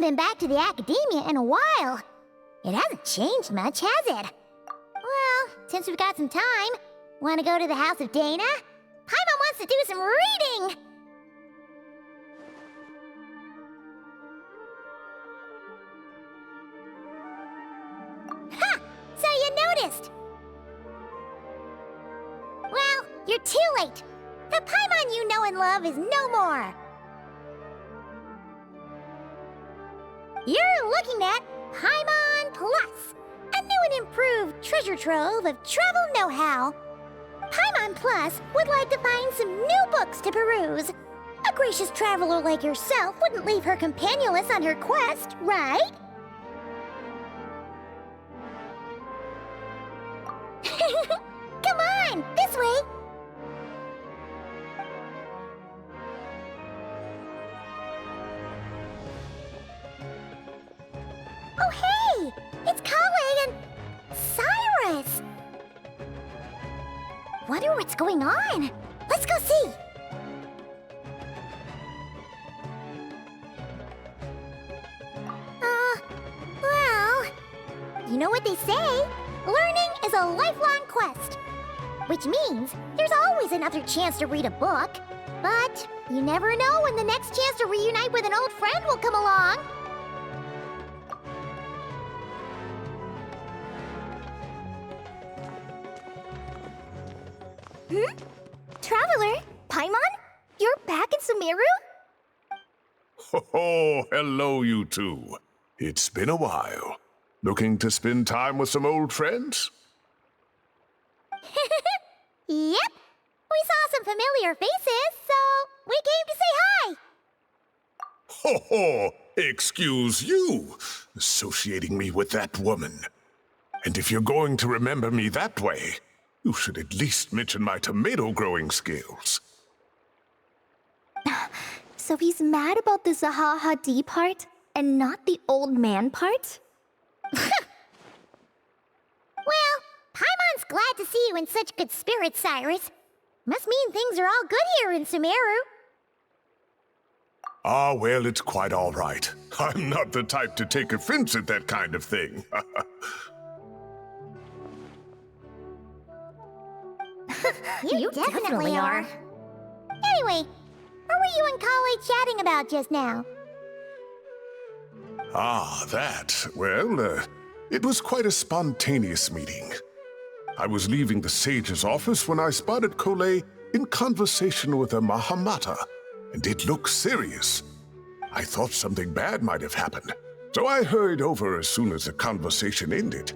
haven't been back to the academia in a while. It hasn't changed much, has it? Well, since we've got some time, want to go to the house of Dana? Paimon wants to do some reading! Ha! So you noticed! Well, you're too late. The Paimon you know and love is no more. You're looking at Paimon Plus, a new and improved treasure trove of travel know-how. Paimon Plus would like to find some new books to peruse. A gracious traveler like yourself wouldn't leave her companionless on her quest, right? Come on, this way! Oh hey! It's Kale and Cyrus! Wonder what's going on. Let's go see! Well... You know what they say? Learning is a lifelong quest. Which means there's always another chance to read a book. But you never know when the next chance to reunite with an old friend will come along. Traveler? Paimon? You're back in Sumeru? Oh, hello, you two. It's been a while. Looking to spend time with some old friends? Yep. We saw some familiar faces, so we came to say hi. Ho ho! Excuse you, associating me with that woman. And if you're going to remember me that way, you should at least mention my tomato-growing skills. So he's mad about the Zaha Hadid part, and not the old man part? Well, Paimon's glad to see you in such good spirits, Cyrus. Must mean things are all good here in Sumeru. Ah, well, it's quite all right. I'm not the type to take offense at that kind of thing. You definitely are. Anyway, what were you and Kale chatting about just now? Ah, that. Well, it was quite a spontaneous meeting. I was leaving the sage's office when I spotted Kale in conversation with a Mahamata, and it looked serious. I thought something bad might have happened, so I hurried over as soon as the conversation ended.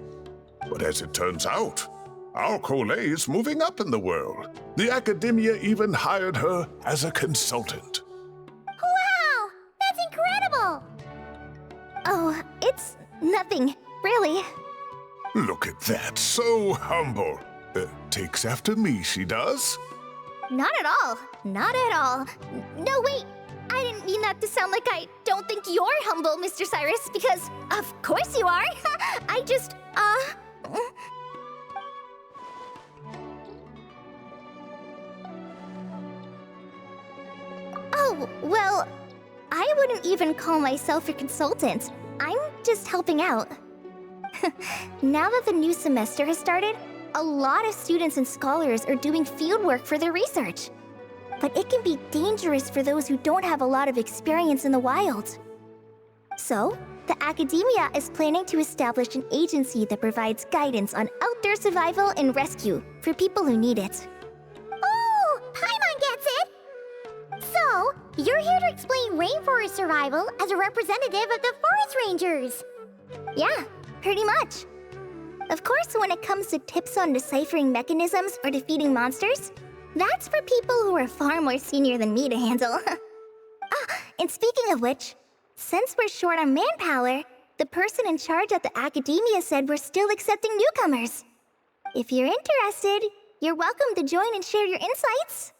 But as it turns out, our Kale is moving up in the world. The academia even hired her as a consultant. Wow! That's incredible! Oh, it's nothing, really. Look at that, so humble. Takes after me, she does. Not at all. Not at all. No, wait. I didn't mean that to sound like I don't think you're humble, Mr. Cyrus, because of course you are. I just, Oh, well, I wouldn't even call myself a consultant. I'm just helping out. Now that the new semester has started, a lot of students and scholars are doing fieldwork for their research. But it can be dangerous for those who don't have a lot of experience in the wild. So, the academia is planning to establish an agency that provides guidance on outdoor survival and rescue for people who need it. Oh, Paimon gets it! So, you're here to explain rainforest survival as a representative of the forest rangers. Yeah, pretty much. Of course, when it comes to tips on deciphering mechanisms or defeating monsters, that's for people who are far more senior than me to handle. And speaking of which, since we're short on manpower, the person in charge at the academia said we're still accepting newcomers. If you're interested, you're welcome to join and share your insights.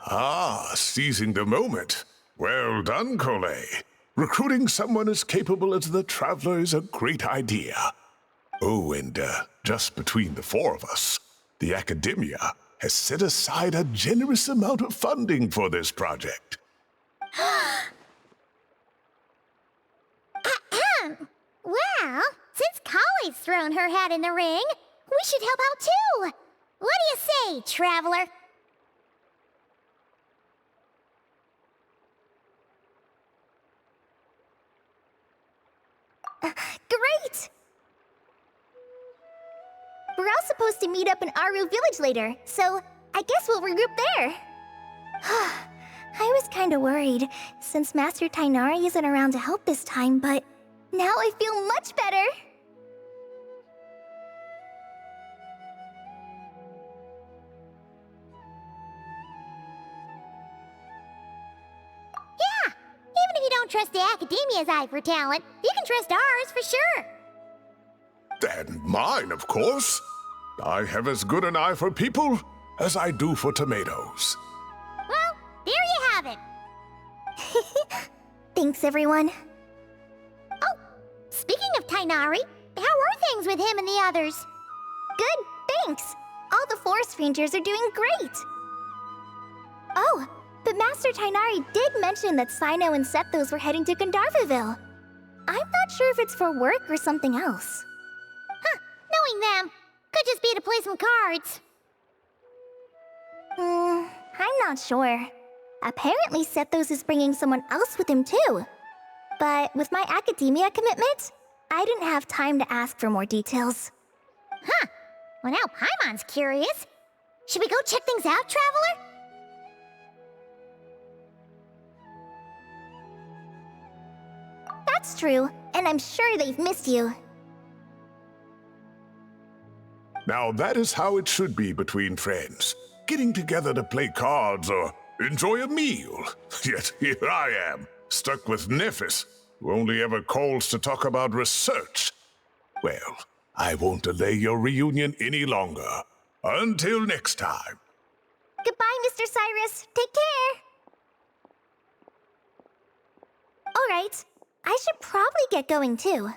Ah, seizing the moment. Well done, Kale. Recruiting someone as capable as the Traveler is a great idea. Oh, and just between the four of us, the academia has set aside a generous amount of funding for this project. Well, since Kali's thrown her hat in the ring, we should help out too. What do you say, traveler? Great! We're all supposed to meet up in Aru Village later, so I guess we'll regroup there. I was kinda worried, since Master Tainari isn't around to help this time, but now I feel much better! Yeah! Even if you don't trust the Academia's eye for talent, you can trust ours for sure. And mine, of course. I have as good an eye for people as I do for tomatoes. Well, there you have it. Thanks, everyone. Oh, speaking of Tainari, how are things with him and the others? Good, thanks! All the forest rangers are doing great! Oh, but Master Tainari did mention that Sino and Sethos were heading to Gandharvaville. I'm not sure if it's for work or something else. Huh, knowing them, could just be to play some cards. I'm not sure. Apparently Sethos is bringing someone else with him too. But with my academia commitment, I didn't have time to ask for more details. Huh, well now Paimon's curious. Should we go check things out, traveler? That's true, and I'm sure they've missed you. Now that is how it should be between friends. Getting together to play cards or enjoy a meal. Yet here I am, stuck with Nephis, who only ever calls to talk about research. Well, I won't delay your reunion any longer. Until next time. Goodbye, Mr. Cyrus. Take care. Alright, I should probably get going too.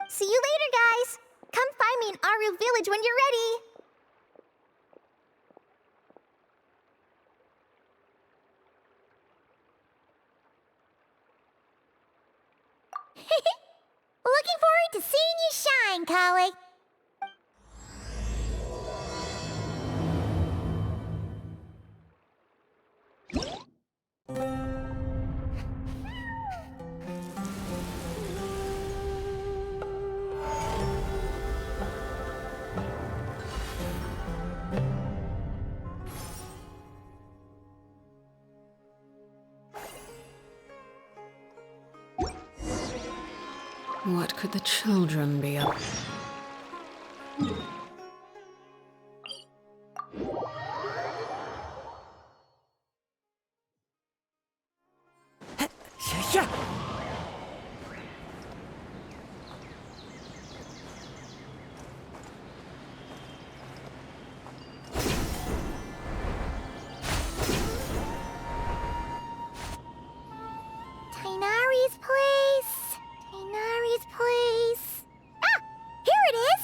See you later, guys. Come find me in Aru Village when you're ready. Looking forward to seeing you shine, Kali. What could the children be up? Tainari's place. Tainari's place. Ah! Here it is!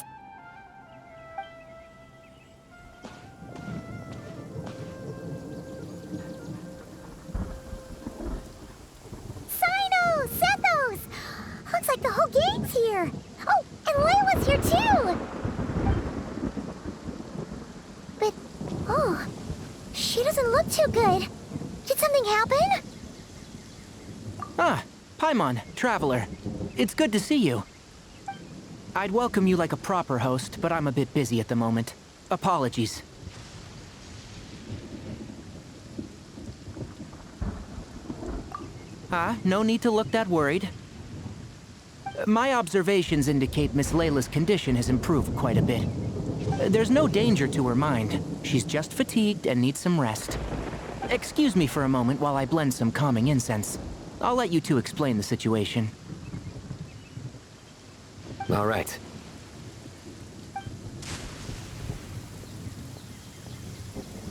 Sino! Sethos! Looks like the whole gang's here. Oh, and Layla's here too! But, oh, she doesn't look too good. Did something happen? Ah, Paimon, Traveler. It's good to see you. I'd welcome you like a proper host, but I'm a bit busy at the moment. Apologies. No need to look that worried. My observations indicate Miss Layla's condition has improved quite a bit. There's no danger to her mind. She's just fatigued and needs some rest. Excuse me for a moment while I blend some calming incense. I'll let you two explain the situation. All right.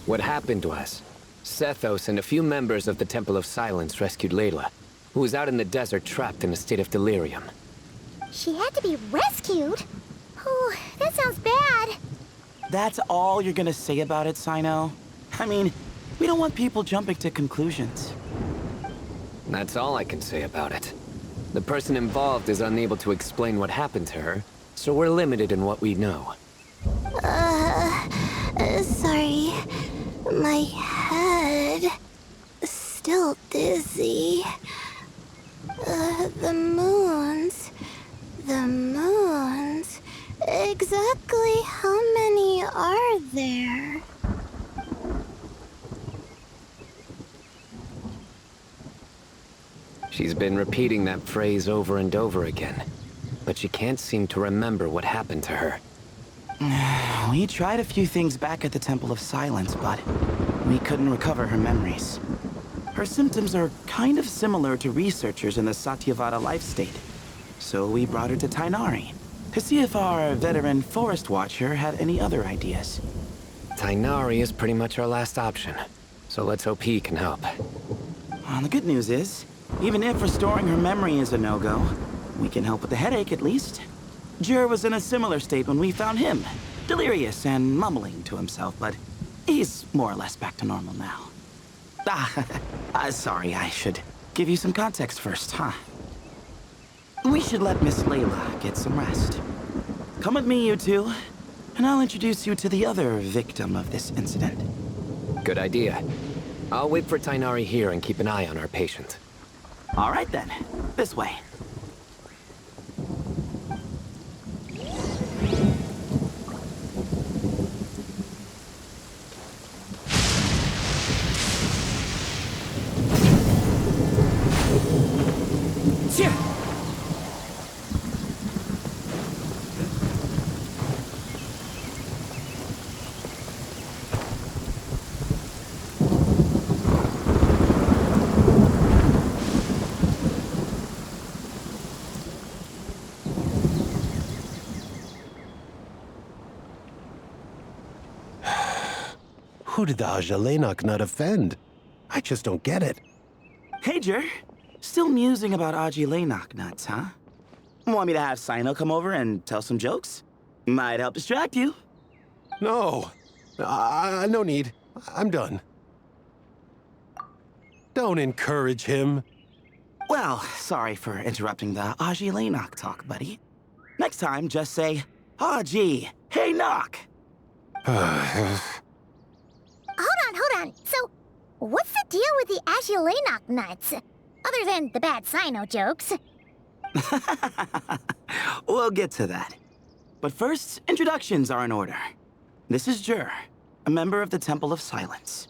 What happened was, Sethos and a few members of the Temple of Silence rescued Layla, who was out in the desert trapped in a state of delirium. She had to be rescued? Oh, that sounds bad. That's all you're gonna say about it, Sino? I mean, we don't want people jumping to conclusions. That's all I can say about it. The person involved is unable to explain what happened to her, so we're limited in what we know. Sorry. My head. Still dizzy. The moons. The moons. Exactly how many are there? She's been repeating that phrase over and over again, but she can't seem to remember what happened to her. We tried a few things back at the Temple of Silence, but we couldn't recover her memories. Her symptoms are kind of similar to researchers in the Satyavada life state. So we brought her to Tainari to see if our veteran forest watcher had any other ideas. Tainari is pretty much our last option, so let's hope he can help. Well, the good news is, even if restoring her memory is a no-go, we can help with the headache at least. Jur was in a similar state when we found him, delirious and mumbling to himself, but he's more or less back to normal now. Sorry, I should give you some context first, huh? We should let Miss Layla get some rest. Come with me, you two, and I'll introduce you to the other victim of this incident. Good idea. I'll wait for Tainari here and keep an eye on our patient. All right then, this way. Who did the Ajalenok not offend? I just don't get it. Hey, Jur. Still musing about Aji nuts, huh? Want me to have Sino come over and tell some jokes? Might help distract you. No. No need. I'm done. Don't encourage him. Well, sorry for interrupting the Aji talk, buddy. Next time, just say, Aji, hey knock. Hold on. So, what's the deal with the Ashilenok nuts? Other than the bad Sino jokes. We'll get to that. But first, introductions are in order. This is Jur, a member of the Temple of Silence.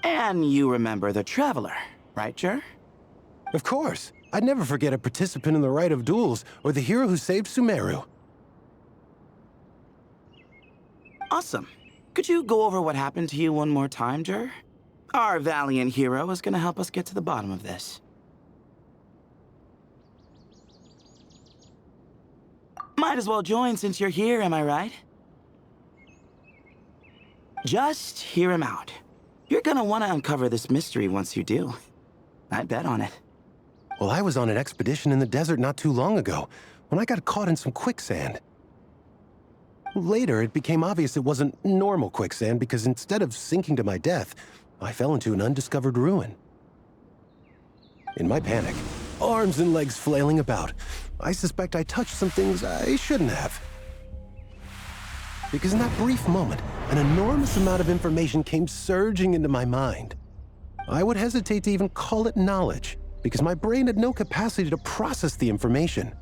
And you remember the Traveler, right, Jur? Of course. I'd never forget a participant in the Rite of Duels or the hero who saved Sumeru. Awesome. Could you go over what happened to you one more time, Jur? Our valiant hero is gonna help us get to the bottom of this. Might as well join since you're here, am I right? Just hear him out. You're gonna want to uncover this mystery once you do. I'd bet on it. Well, I was on an expedition in the desert not too long ago, when I got caught in some quicksand. Later, it became obvious it wasn't normal quicksand because instead of sinking to my death, I fell into an undiscovered ruin. In my panic, arms and legs flailing about, I suspect I touched some things I shouldn't have. Because in that brief moment, an enormous amount of information came surging into my mind. I would hesitate to even call it knowledge, because my brain had no capacity to process the information.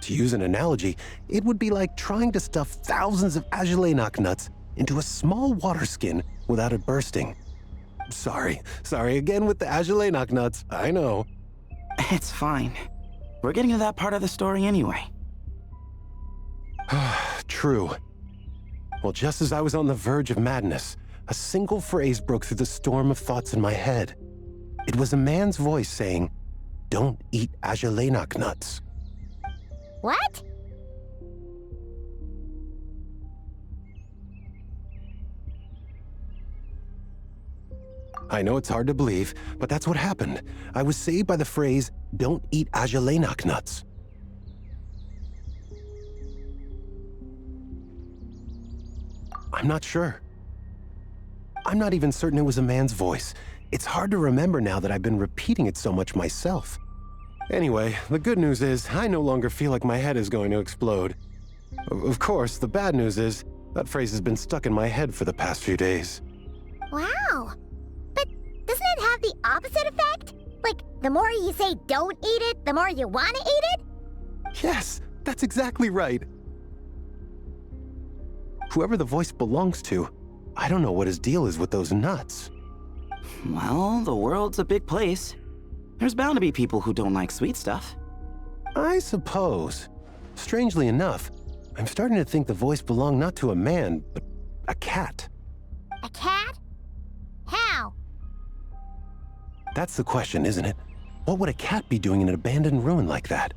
To use an analogy, it would be like trying to stuff thousands of Ajalenok nuts into a small water skin without it bursting. Sorry again with the Ajalenok nuts, I know. It's fine. We're getting to that part of the story anyway. True. Well, just as I was on the verge of madness, a single phrase broke through the storm of thoughts in my head. It was a man's voice saying, "Don't eat Ajalenok nuts." What? I know it's hard to believe, but that's what happened. I was saved by the phrase, "Don't eat Ajalenok nuts." I'm not sure. I'm not even certain it was a man's voice. It's hard to remember now that I've been repeating it so much myself. Anyway, the good news is I no longer feel like my head is going to explode. Of course, the bad news is that phrase has been stuck in my head for the past few days. Wow. But doesn't it have the opposite effect? Like, the more you say don't eat it, the more you want to eat it? Yes, that's exactly right. Whoever the voice belongs to, I don't know what his deal is with those nuts. Well, the world's a big place. There's bound to be people who don't like sweet stuff. I suppose. Strangely enough, I'm starting to think the voice belonged not to a man, but a cat. A cat? How? That's the question, isn't it? What would a cat be doing in an abandoned ruin like that?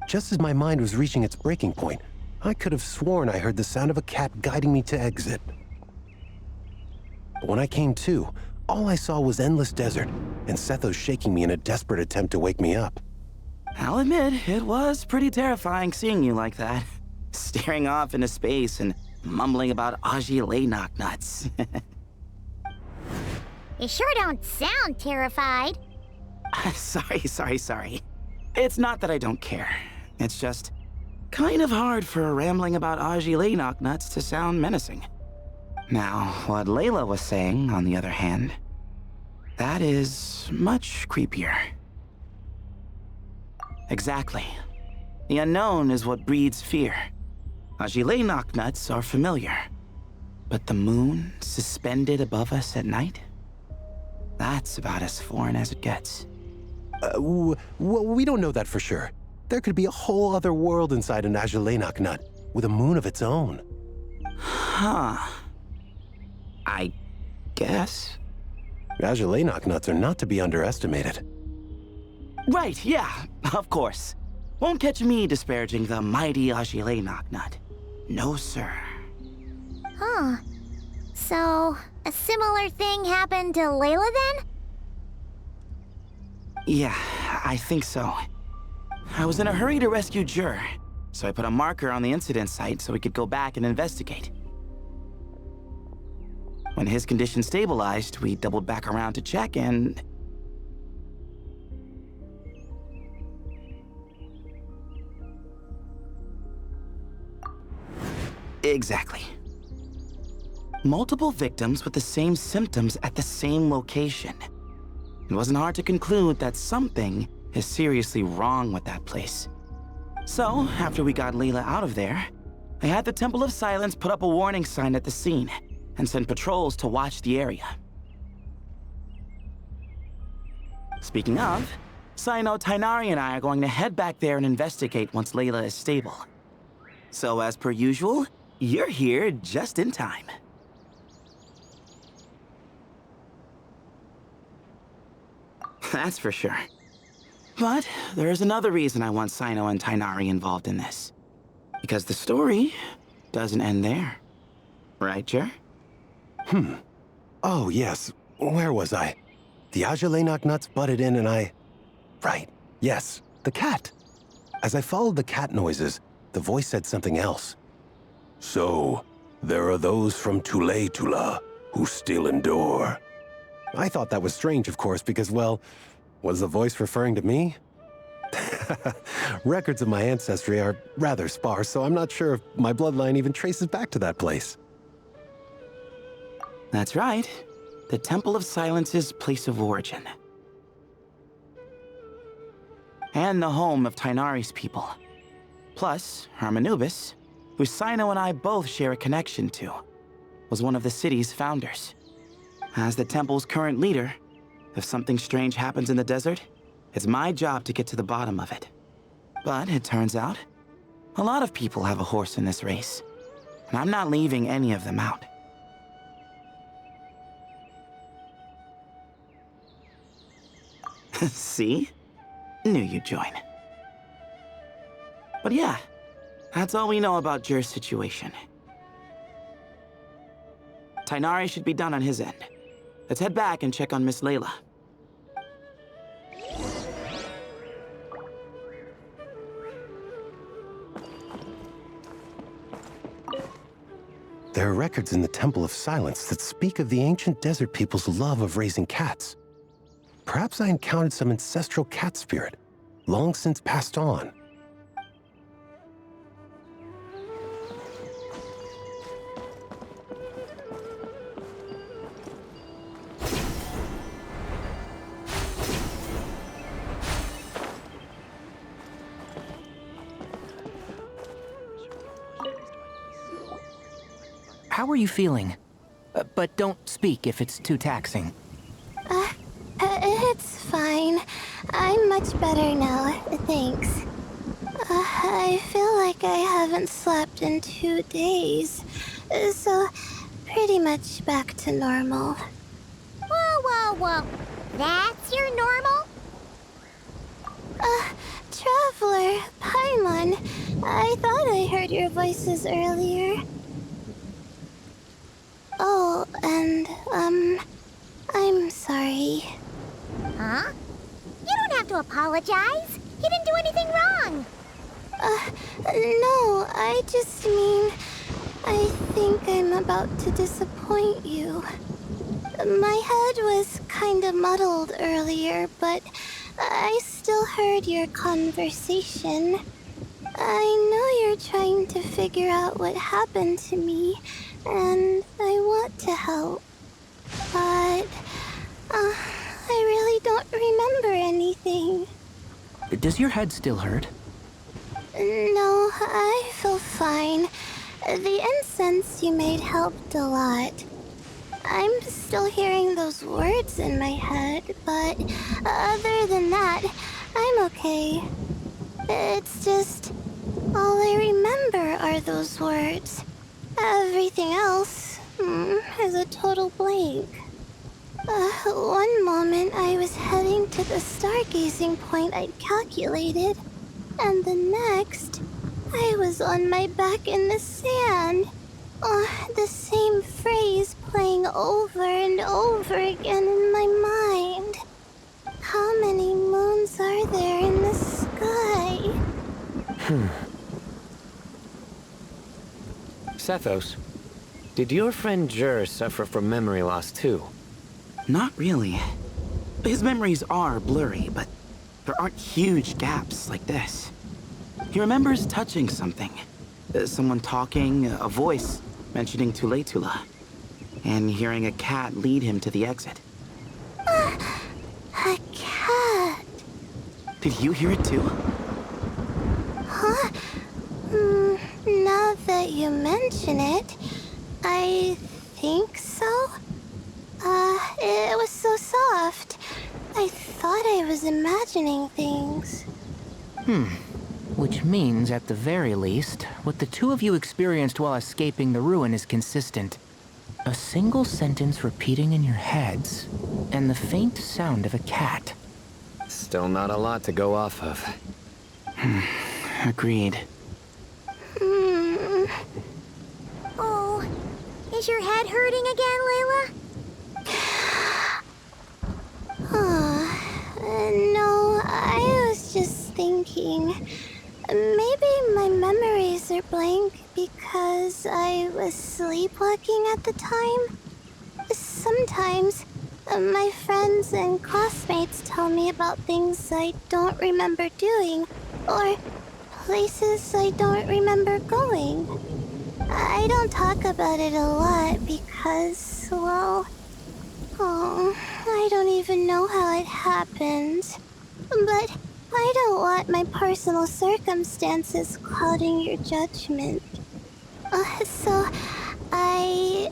Just as my mind was reaching its breaking point, I could have sworn I heard the sound of a cat guiding me to exit. But when I came to, all I saw was endless desert, and Sethos shaking me in a desperate attempt to wake me up. I'll admit, it was pretty terrifying seeing you like that. Staring off into space and mumbling about Layla nuts. You sure don't sound terrified. Sorry. It's not that I don't care. It's just kind of hard for rambling about Layla nuts to sound menacing. Now, what Layla was saying, on the other hand, that is much creepier. Exactly. The unknown is what breeds fear. Layla nuts are familiar. But the moon suspended above us at night? That's about as foreign as it gets. Well, we don't know that for sure. There could be a whole other world inside an Layla nut, with a moon of its own. Huh. I guess. Layla nuts are not to be underestimated. Right, yeah, of course. Won't catch me disparaging the mighty Layla nut. No, sir. Huh. So, a similar thing happened to Layla then? Yeah, I think so. I was in a hurry to rescue Jur, so I put a marker on the incident site so we could go back and investigate. When his condition stabilized, we doubled back around to check and... Exactly. Multiple victims with the same symptoms at the same location. It wasn't hard to conclude that something is seriously wrong with that place. So, after we got Layla out of there, I had the Temple of Silence put up a warning sign at the scene and send patrols to watch the area. Speaking of, Sino, Tighnari and I are going to head back there and investigate once Layla is stable. So as per usual, you're here just in time. That's for sure. But there's another reason I want Sino and Tighnari involved in this. Because the story doesn't end there. Right, Jer? Oh, yes. Where was I? The Layla nuts butted in and I... Right. Yes, the cat. As I followed the cat noises, the voice said something else. So, there are those from Tula who still endure. I thought that was strange, of course, because, well, was the voice referring to me? Records of my ancestry are rather sparse, so I'm not sure if my bloodline even traces back to that place. That's right. The Temple of Silence's place of origin. And the home of Tighnari's people. Plus, Hermanubis, who Sino and I both share a connection to, was one of the city's founders. As the temple's current leader, if something strange happens in the desert, it's my job to get to the bottom of it. But it turns out, a lot of people have a horse in this race, and I'm not leaving any of them out. See? Knew you'd join. But yeah, that's all we know about Jur's situation. Tighnari should be done on his end. Let's head back and check on Miss Layla. There are records in the Temple of Silence that speak of the ancient desert people's love of raising cats. Perhaps I encountered some ancestral cat spirit, long since passed on. How are you feeling? But don't speak if it's too taxing. It's fine. I'm much better now, thanks. I feel like I haven't slept in 2 days, so pretty much back to normal. Whoa, whoa, whoa. That's your normal? Traveler, Paimon, I thought I heard your voices earlier. Oh, and, I'm sorry. Huh? You don't have to apologize. You didn't do anything wrong. No, I just mean, I think I'm about to disappoint you. My head was kinda muddled earlier, but I still heard your conversation. I know you're trying to figure out what happened to me, and I want to help. But, I really don't remember anything. Does your head still hurt? No, I feel fine. The incense you made helped a lot. I'm still hearing those words in my head, but other than that, I'm okay. It's just, all I remember are those words. Everything else is a total blank. One moment I was heading to the stargazing point I'd calculated, and the next, I was on my back in the sand. The same phrase playing over and over again in my mind. How many moons are there in the sky? Sethos, did your friend Jur suffer from memory loss too? Not really. His memories are blurry, but there aren't huge gaps like this. He remembers touching something. Someone talking, a voice mentioning Tuletula, and hearing a cat lead him to the exit. A cat. Did you hear it too? Huh? Now that you mention it, I think so. It was so soft. I thought I was imagining things. Which means, at the very least, what the two of you experienced while escaping the ruin is consistent. A single sentence repeating in your heads, and the faint sound of a cat. Still not a lot to go off of. Agreed. Oh, is your head hurting again, Layla? No, I was just thinking. Maybe my memories are blank because I was sleepwalking at the time. Sometimes, my friends and classmates tell me about things I don't remember doing, or places I don't remember going. I don't talk about it a lot because, well, I don't even know how it happened. But I don't want my personal circumstances clouding your judgment. So I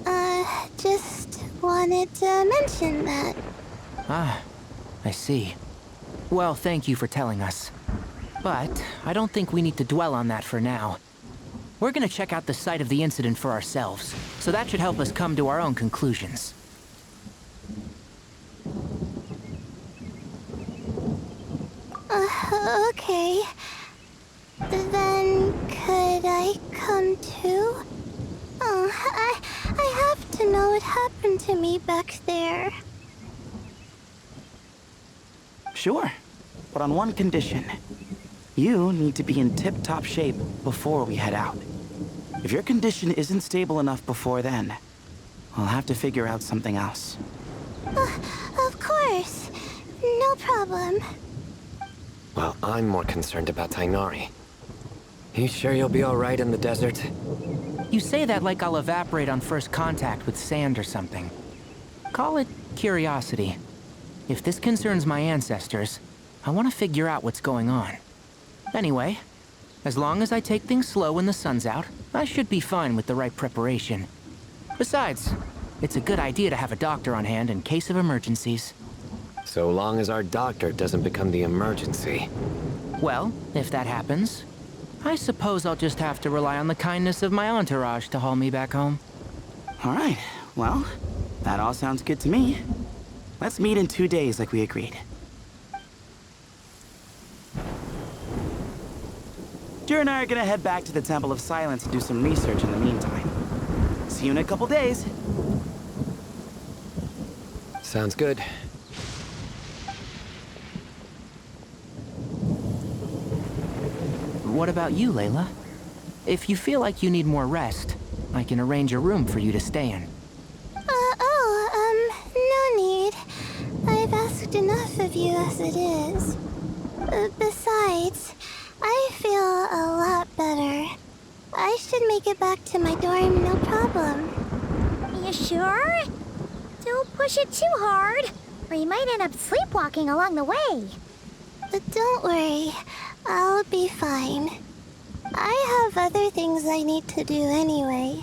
just wanted to mention that. Ah, I see. Well, thank you for telling us. But I don't think we need to dwell on that for now. We're gonna check out the site of the incident for ourselves, so that should help us come to our own conclusions. Okay. Then could I come too? I have to know what happened to me back there. Sure, but on one condition. You need to be in tip-top shape before we head out. If your condition isn't stable enough before then, we'll have to figure out something else. Of course. No problem. Well, I'm more concerned about Tainari. You sure you'll be alright in the desert? You say that like I'll evaporate on first contact with sand or something. Call it curiosity. If this concerns my ancestors, I want to figure out what's going on. Anyway, as long as I take things slow when the sun's out, I should be fine with the right preparation. Besides, it's a good idea to have a doctor on hand in case of emergencies. So long as our doctor doesn't become the emergency. Well, if that happens, I suppose I'll just have to rely on the kindness of my entourage to haul me back home. All right, well, that all sounds good to me. Let's meet in 2 days like we agreed. Jer and I are gonna head back to the Temple of Silence and do some research in the meantime. See you in a couple days. Sounds good. What about you, Layla? If you feel like you need more rest, I can arrange a room for you to stay in. No need. I've asked enough of you as it is. Besides, I feel a lot better. I should make it back to my dorm, no problem. You sure? Don't push it too hard, or you might end up sleepwalking along the way. Don't worry, I'll be fine. I have other things I need to do anyway.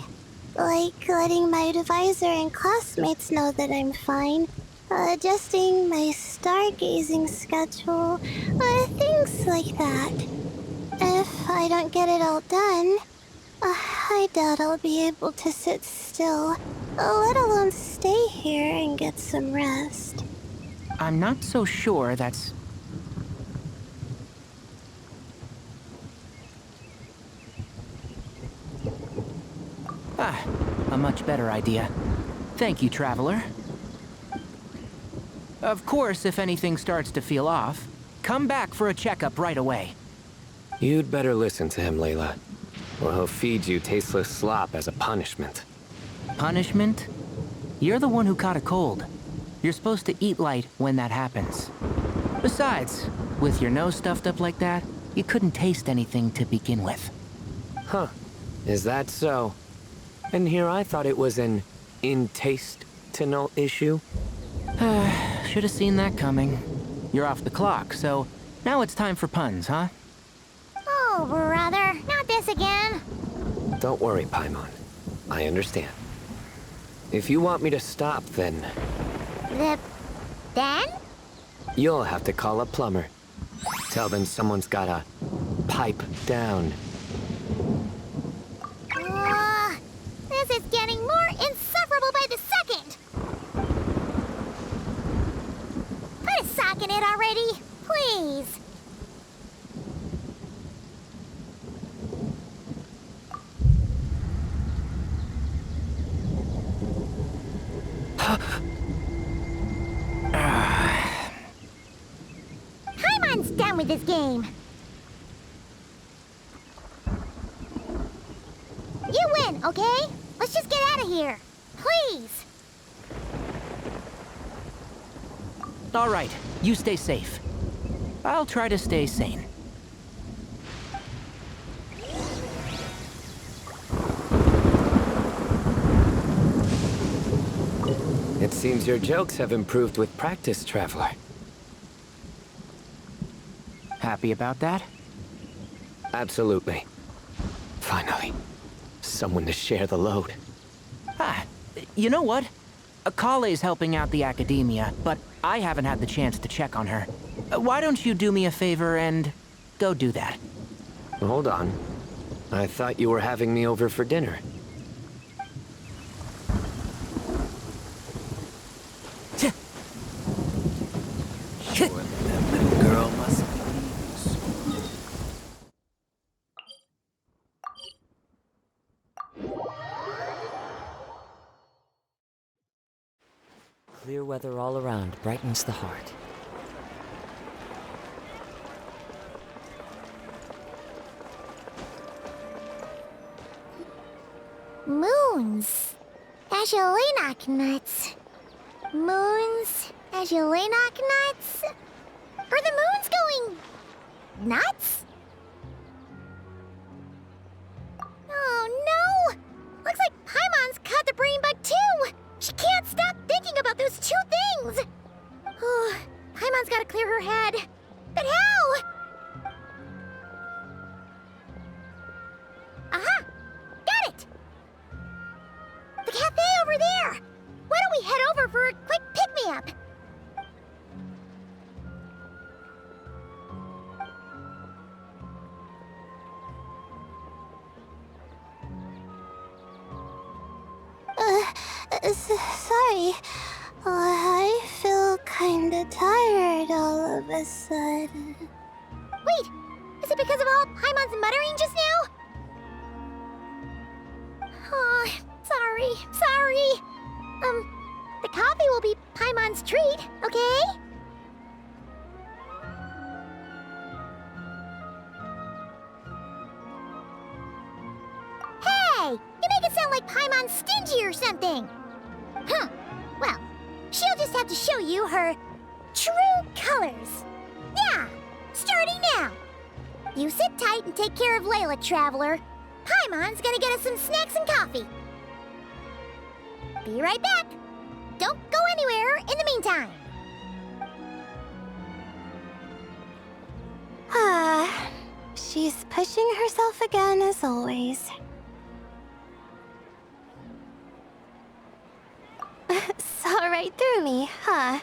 Like letting my advisor and classmates know that I'm fine. Adjusting my stargazing schedule. Things like that. If I don't get it all done, I doubt I'll be able to sit still, let alone stay here and get some rest. I'm not so sure that's... a much better idea. Thank you, Traveler. Of course, if anything starts to feel off, come back for a checkup right away. You'd better listen to him, Layla, or he'll feed you tasteless slop as a punishment. Punishment? You're the one who caught a cold. You're supposed to eat light when that happens. Besides, with your nose stuffed up like that, you couldn't taste anything to begin with. Huh. Is that so? And here I thought it was an intestinal issue. Should have seen that coming. You're off the clock, so now it's time for puns, huh? Oh, brother, not this again. Don't worry, Paimon. I understand. If you want me to stop, then Then? you'll have to call a plumber. Tell them someone's gotta pipe down. This is getting more insufferable by the second. Put a sock in it already, please. Paimon's done with this game. You win, okay? Let's just get out of here. Please. All right, you stay safe. I'll try to stay sane. It seems your jokes have improved with practice, Traveler. Happy about that? Absolutely. Finally. Someone to share the load. You know what? Akale's helping out the academia, but I haven't had the chance to check on her. Why don't you do me a favor and go do that? Hold on. I thought you were having me over for dinner. That little girl must be. Clear weather all around brightens the heart. Moons. As you lay knock nuts. Moons. As you lay knock nuts. Are the moons going nuts? Oh no! Looks like Paimon's caught the brain bug too! She can't stop thinking about those two things! Oh, Paimon's gotta clear her head. But how? Aha! Got it! The cafe over there! Why don't we head over for a quick pick-me-up? Sorry. I feel kinda tired all of a sudden. Wait! Is it because of all Paimon's muttering just now? Oh, sorry. The coffee will be Paimon's treat, okay? Hey! You make it sound like Paimon's stingy or something! Well, she'll just have to show you her true colors. Yeah, starting now. You sit tight and take care of Layla, Traveler. Paimon's gonna get us some snacks and coffee. Be right back. Don't go anywhere in the meantime. She's pushing herself again as always. Saw right through me, huh?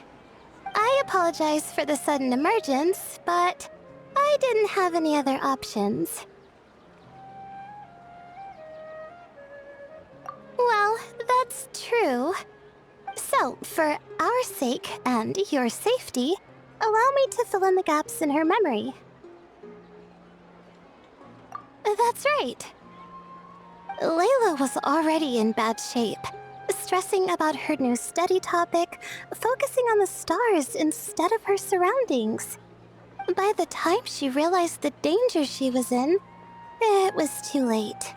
I apologize for the sudden emergence, but I didn't have any other options. Well, that's true. So, for our sake and your safety, allow me to fill in the gaps in her memory. That's right. Layla was already in bad shape, stressing about her new study topic, focusing on the stars instead of her surroundings. By the time she realized the danger she was in, it was too late.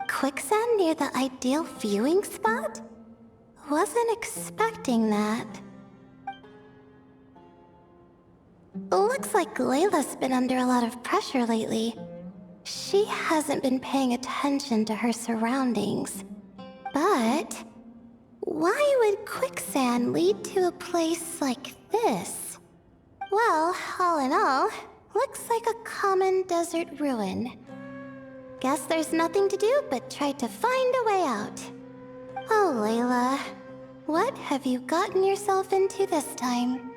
Quicksand near the ideal viewing spot? Wasn't expecting that. Looks like Layla's been under a lot of pressure lately. She hasn't been paying attention to her surroundings. But why would quicksand lead to a place like this? Well, all in all, looks like a common desert ruin. Guess there's nothing to do but try to find a way out. Oh, Layla, what have you gotten yourself into this time?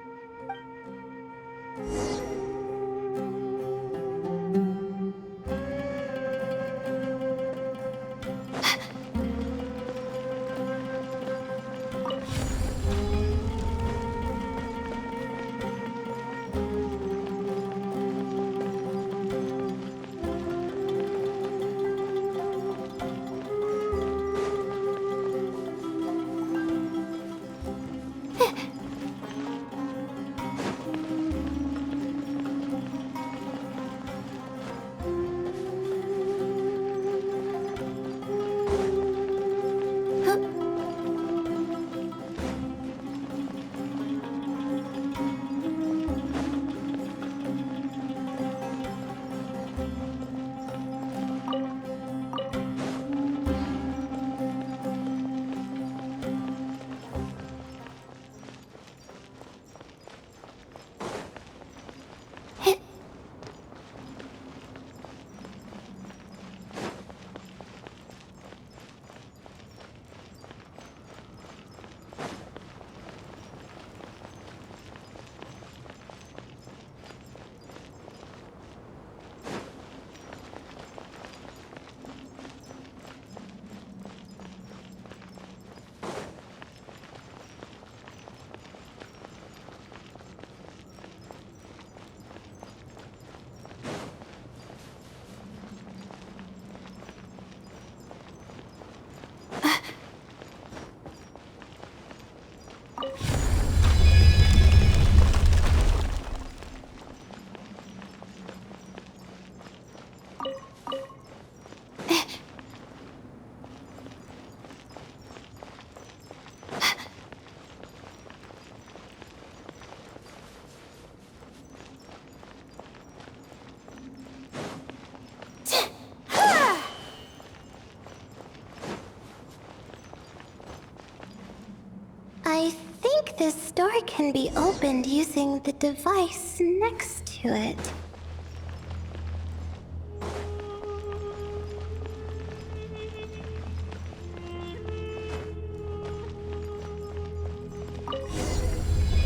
This door can be opened using the device next to it.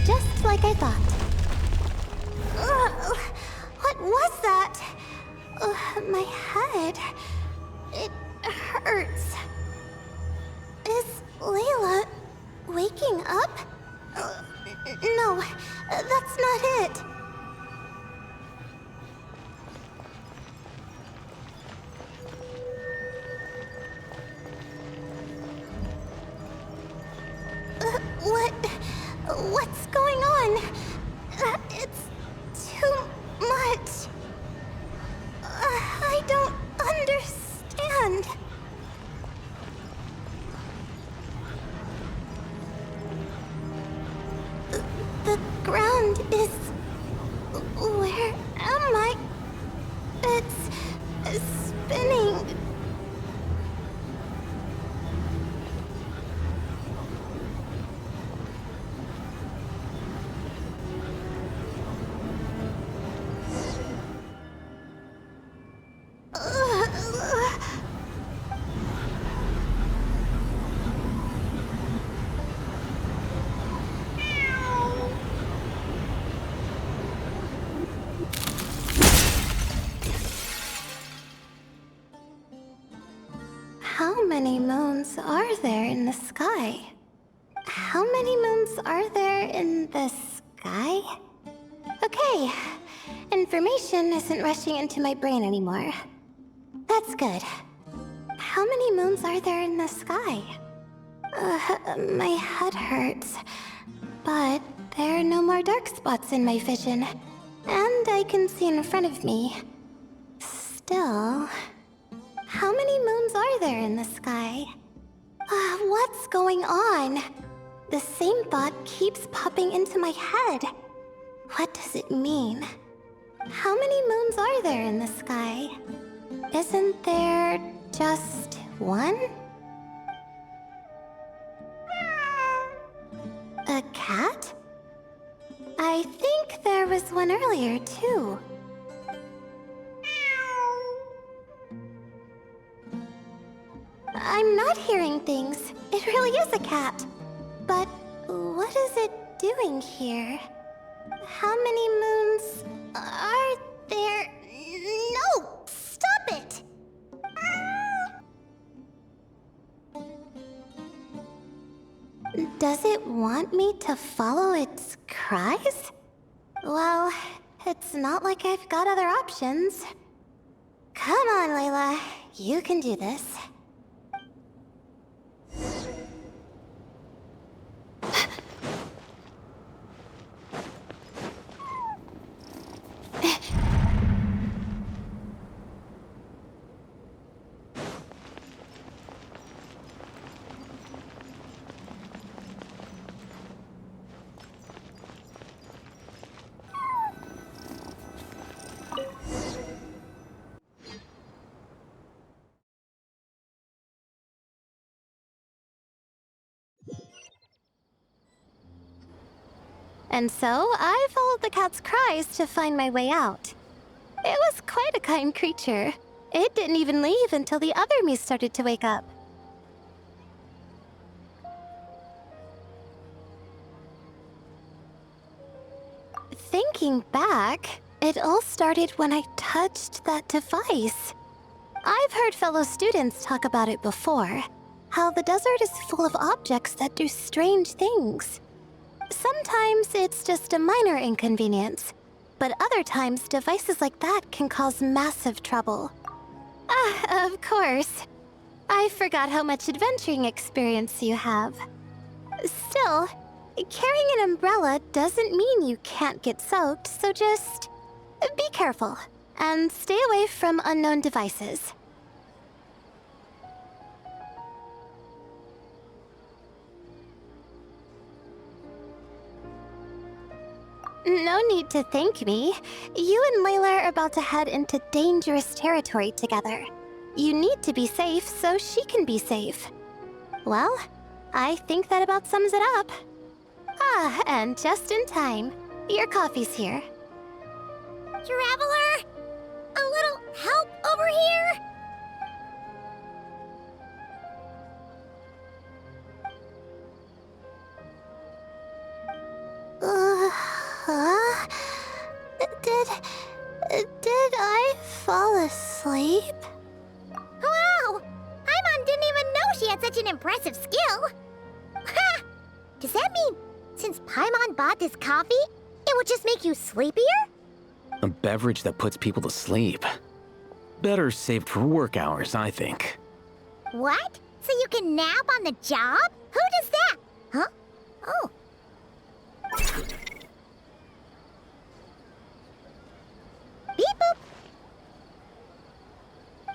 Just like I thought. Ugh, what was that? My head. It hurts. Is Layla waking up? No, that's not it. What's going on? It's too much. I don't understand. The ground is... Where am I? It's spinning. How many moons are there in the sky? How many moons are there in the sky? Okay, information isn't rushing into my brain anymore. That's good. How many moons are there in the sky? My head hurts, but there are no more dark spots in my vision, and I can see in front of me. Still... How many moons are there in the sky? What's going on? The same thought keeps popping into my head. What does it mean? How many moons are there in the sky? Isn't there just one? A cat? I think there was one earlier, too. I'm not hearing things. It really is a cat. But what is it doing here? How many moons are there? No! Stop it! Does it want me to follow its cries? Well, it's not like I've got other options. Come on, Layla. You can do this. And so, I followed the cat's cries to find my way out. It was quite a kind creature. It didn't even leave until the other me started to wake up. Thinking back, it all started when I touched that device. I've heard fellow students talk about it before. How the desert is full of objects that do strange things. Sometimes it's just a minor inconvenience, but other times devices like that can cause massive trouble. Of course. I forgot how much adventuring experience you have. Still, carrying an umbrella doesn't mean you can't get soaked, so just be careful and stay away from unknown devices. No need to thank me. You and Layla are about to head into dangerous territory together. You need to be safe so she can be safe. Well, I think that about sums it up. Ah, and just in time. Your coffee's here. Traveler? A little help over here? Huh? Did I fall asleep? Wow! Paimon didn't even know she had such an impressive skill. Ha! Does that mean since Paimon bought this coffee, it would just make you sleepier? A beverage that puts people to sleep. Better saved for work hours, I think. What? So you can nap on the job? Who does that? Huh? Oh. Beep boop.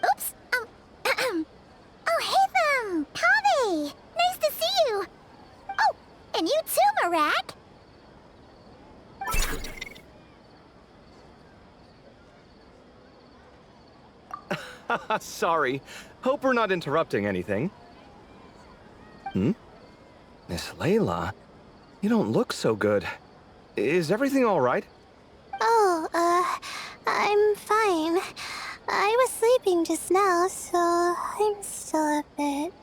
Oops. Oh, hey them. Kave. Nice to see you. Oh, and you too, Marak. Sorry. Hope we're not interrupting anything. Miss Layla, you don't look so good. Is everything all right? Oh, I'm fine. I was sleeping just now, so I'm still a bit...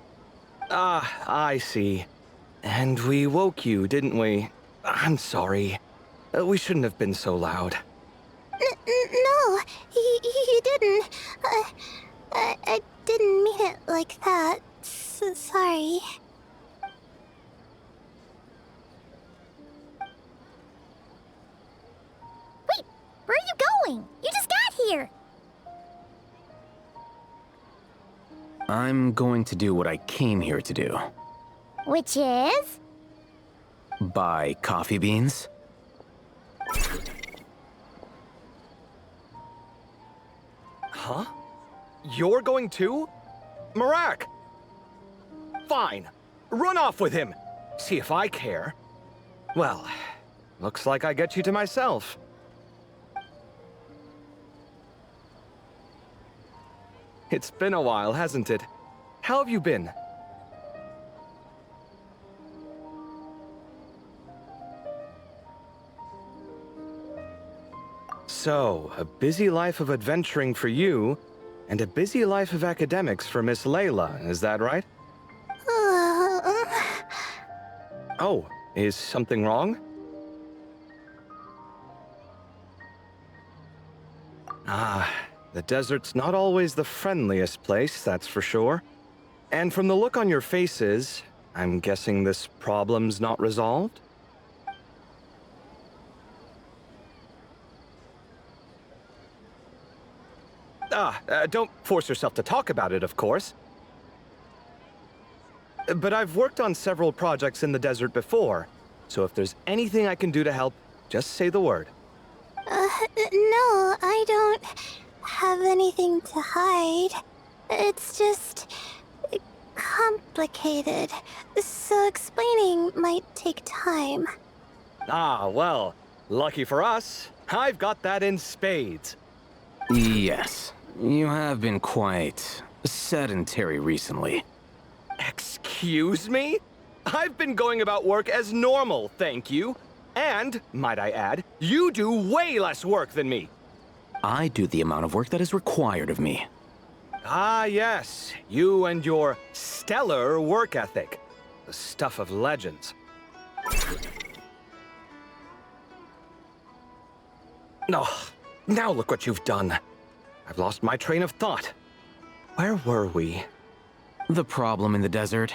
Ah, I see. And we woke you, didn't we? I'm sorry. We shouldn't have been so loud. No, you didn't. I didn't mean it like that. Sorry. Wait, where are you going? You just got here. I'm going to do what I came here to do. Which is? Buy coffee beans. Huh? You're going too? Marak! Fine. Run off with him. See if I care. Well, looks like I get you to myself. It's been a while, hasn't it? How have you been? So, a busy life of adventuring for you, and a busy life of academics for Miss Layla, is that right? Oh, is something wrong? Ah, the desert's not always the friendliest place, that's for sure. And from the look on your faces, I'm guessing this problem's not resolved? Don't force yourself to talk about it, of course. But I've worked on several projects in the desert before, so if there's anything I can do to help, just say the word. No, I don't have anything to hide. It's just... complicated, so explaining might take time. Ah, well, lucky for us, I've got that in spades. Yes, you have been quite sedentary recently. Excuse me? I've been going about work as normal, thank you. And, might I add, you do way less work than me. I do the amount of work that is required of me. Ah, yes. You and your stellar work ethic. The stuff of legends. Oh, now look what you've done. I've lost my train of thought. Where were we? The problem in the desert.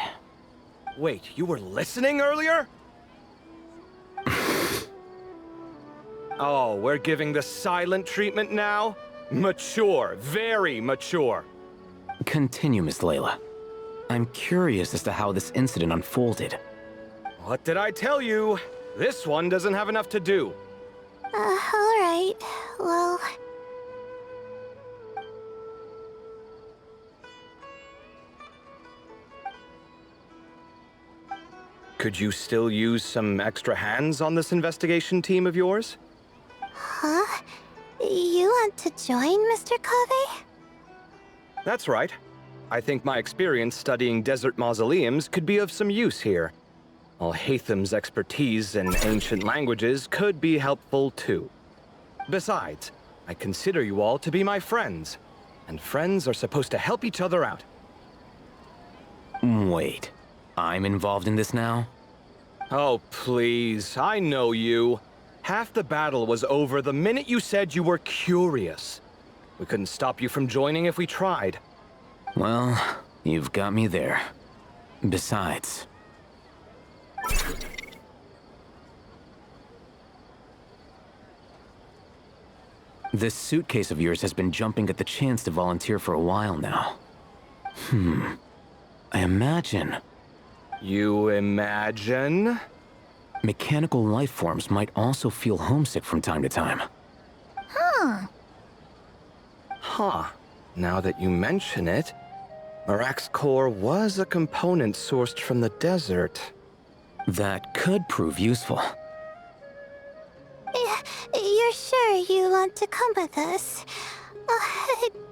Wait, you were listening earlier? Oh, we're giving the silent treatment now? Mature, very mature. Continue, Miss Layla. I'm curious as to how this incident unfolded. What did I tell you? This one doesn't have enough to do. Alright. Well... Could you still use some extra hands on this investigation team of yours? Huh? You want to join, Mr. Kave? That's right. I think my experience studying desert mausoleums could be of some use here. Alhatham's expertise in ancient languages could be helpful too. Besides, I consider you all to be my friends, and friends are supposed to help each other out. Wait, I'm involved in this now? Oh, please, I know you. Half the battle was over the minute you said you were curious. We couldn't stop you from joining if we tried. Well, you've got me there. Besides... This suitcase of yours has been jumping at the chance to volunteer for a while now. I imagine... You imagine? Mechanical life forms might also feel homesick from time to time. Huh. Now that you mention it, Marak's core was a component sourced from the desert. That could prove useful. You're sure you want to come with us?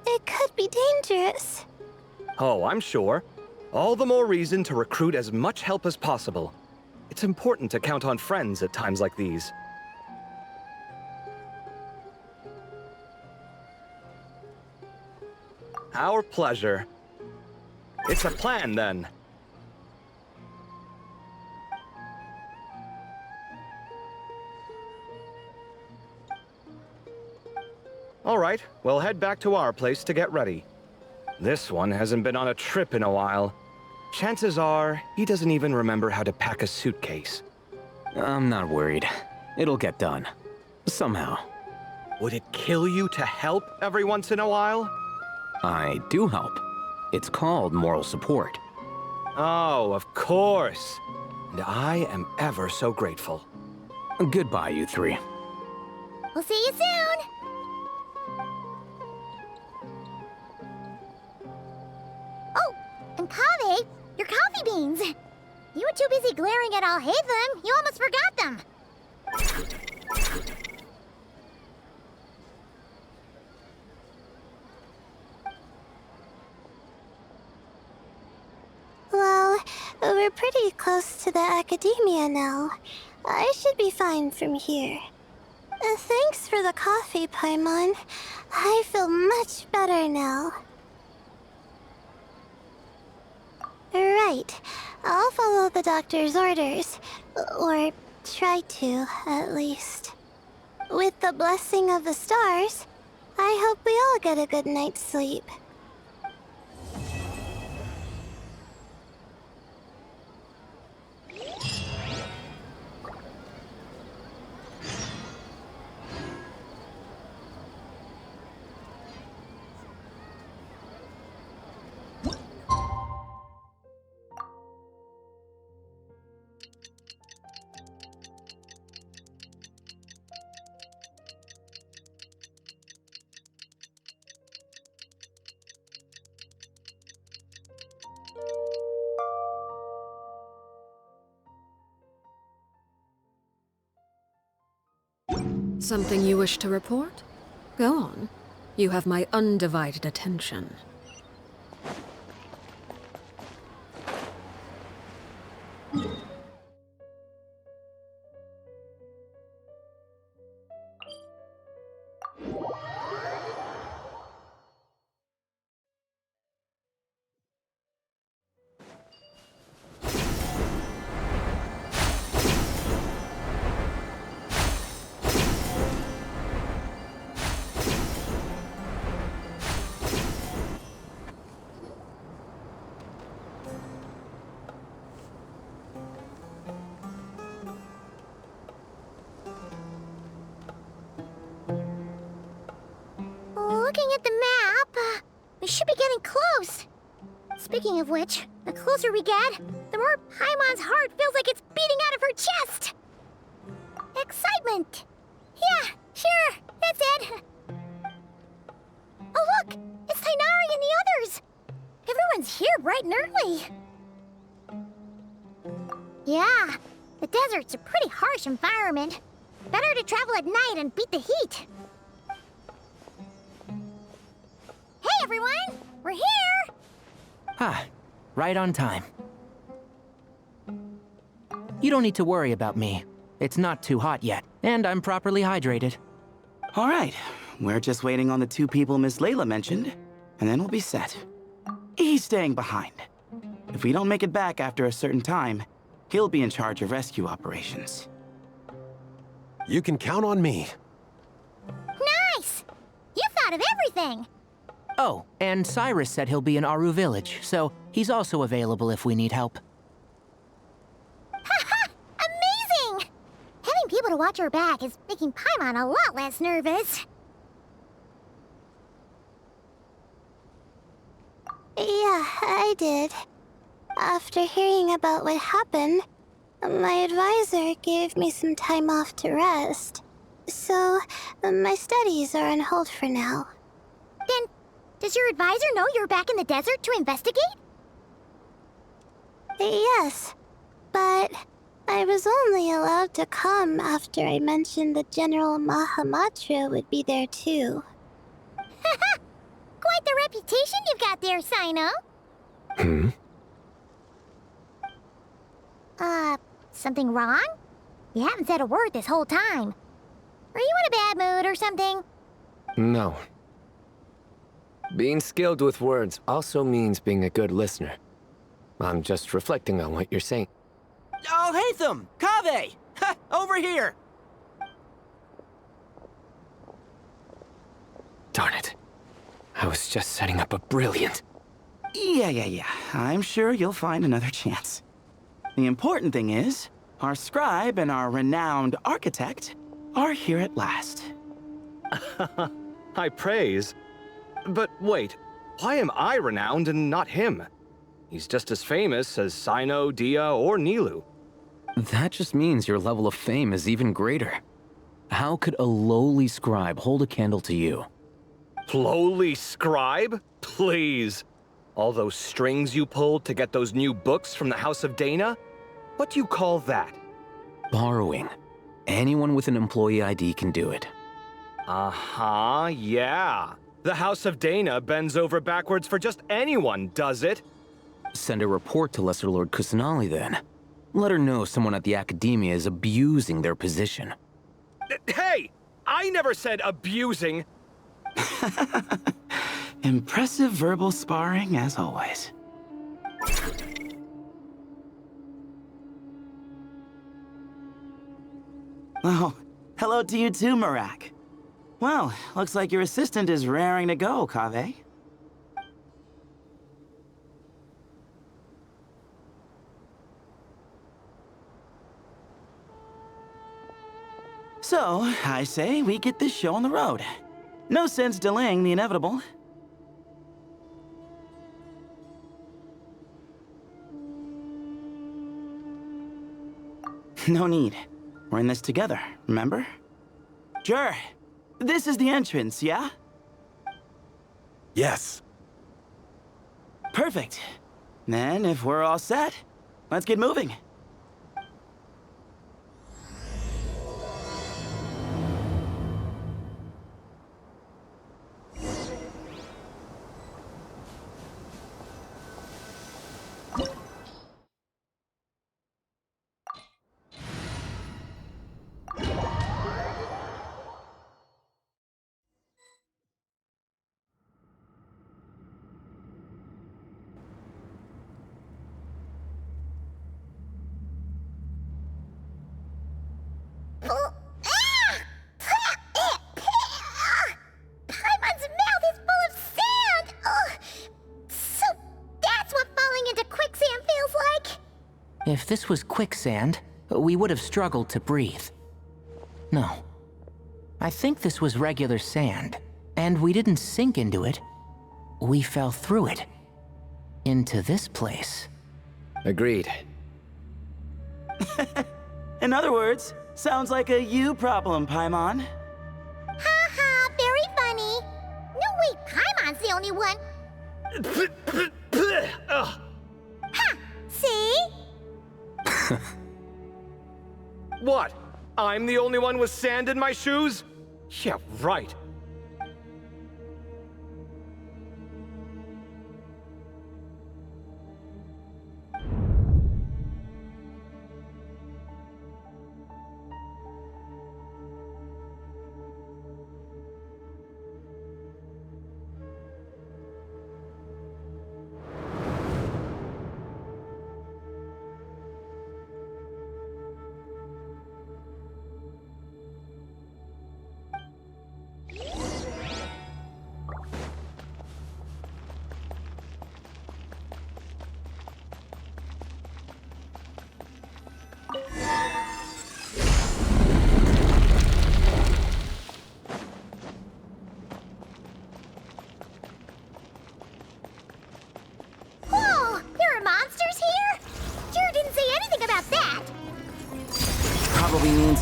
It could be dangerous. Oh, I'm sure. All the more reason to recruit as much help as possible. It's important to count on friends at times like these. Our pleasure. It's a plan, then. All right, we'll head back to our place to get ready. This one hasn't been on a trip in a while. Chances are, he doesn't even remember how to pack a suitcase. I'm not worried. It'll get done. Somehow. Would it kill you to help every once in a while? I do help. It's called moral support. Oh, of course. And I am ever so grateful. Goodbye, you three. We'll see you soon! Oh, and Kaveh, your coffee beans! You were too busy glaring at Alhaitham, you almost forgot them! Well, we're pretty close to the academia now. I should be fine from here. Thanks for the coffee, Paimon. I feel much better now. Right. I'll follow the doctor's orders. Or try to, at least. With the blessing of the stars, I hope we all get a good night's sleep. Something you wish to report? Go on. You have my undivided attention. Looking at the map, we should be getting close. Speaking of which, the closer we get, the more Paimon's heart feels like it's beating out of her chest. Excitement. Yeah, sure, that's it. Oh look, it's Tainari and the others. Everyone's here bright and early. Yeah, the desert's a pretty harsh environment. Better to travel at night and beat the heat. Hey everyone! We're here! Ah, right on time. You don't need to worry about me. It's not too hot yet, and I'm properly hydrated. All right, we're just waiting on the 2 people Miss Layla mentioned, and then we'll be set. He's staying behind. If we don't make it back after a certain time, he'll be in charge of rescue operations. You can count on me. Nice! You thought of everything! Oh, and Cyrus said he'll be in Aru Village, so he's also available if we need help. Haha! Amazing! Having people to watch our back is making Paimon a lot less nervous. Yeah, I did. After hearing about what happened, my advisor gave me some time off to rest. So, my studies are on hold for now. Then, does your advisor know you're back in the desert to investigate? Yes, but I was only allowed to come after I mentioned that General Mahamatra would be there too. Haha! Quite the reputation you've got there, Sino. Something wrong? You haven't said a word this whole time. Are you in a bad mood or something? No. Being skilled with words also means being a good listener. I'm just reflecting on what you're saying. Oh, Hatham! Kaveh! Ha! Over here! Darn it. I was just setting up a brilliant... Yeah. I'm sure you'll find another chance. The important thing is, our scribe and our renowned architect are here at last. High praise. But wait, why am I renowned and not him? He's just as famous as Sino, Dia, or Nilu. That just means your level of fame is even greater. How could a lowly scribe hold a candle to you? Lowly scribe? Please. All those strings you pulled to get those new books from the House of Dana? What do you call that? Borrowing. Anyone with an employee ID can do it. Uh-huh, yeah. The House of Dana bends over backwards for just anyone, does it? Send a report to Lesser Lord Kusanali then. Let her know someone at the Academia is abusing their position. Hey! I never said abusing! Impressive verbal sparring, as always. Oh, hello to you too, Marak. Well, looks like your assistant is raring to go, Kaveh. So, I say we get this show on the road. No sense delaying the inevitable. No need. We're in this together, remember? Sure. This is the entrance, yeah? Yes. Perfect. Then, if we're all set, let's get moving. Paimon's mouth is full of sand! So that's what falling into quicksand feels like? If this was quicksand, we would have struggled to breathe. No. I think this was regular sand, and we didn't sink into it. We fell through it. Into this place. Agreed. In other words, sounds like a you problem, Paimon. Ha, very funny. No, wait, Paimon's the only one. Ha! See? What? I'm the only one with sand in my shoes? Yeah, right.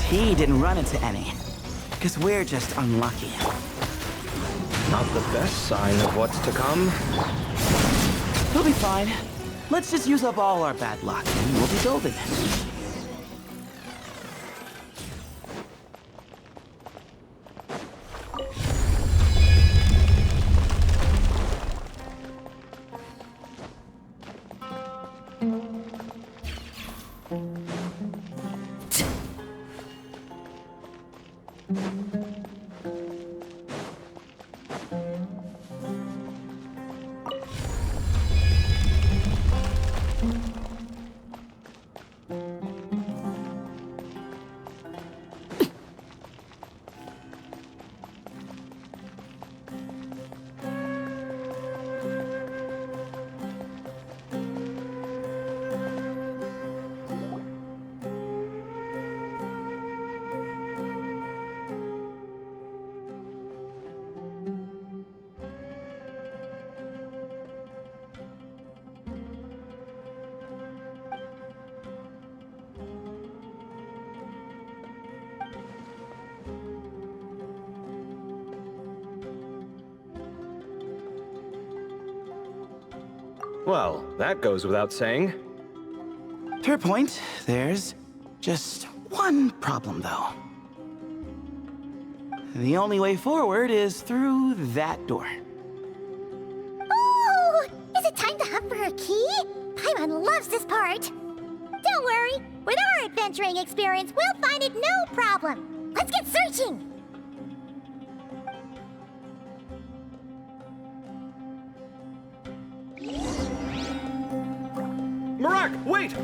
he didn't run into any. Because we're just unlucky. Not the best sign of what's to come. We'll be fine. Let's just use up all our bad luck, and we'll be golden. Well, that goes without saying. Fair point. There's just one problem, though. The only way forward is through that door. Ooh! Is it time to hunt for a key? Paimon loves this part. Don't worry. With our adventuring experience, we'll find it no problem. Let's get searching! Marak, wait!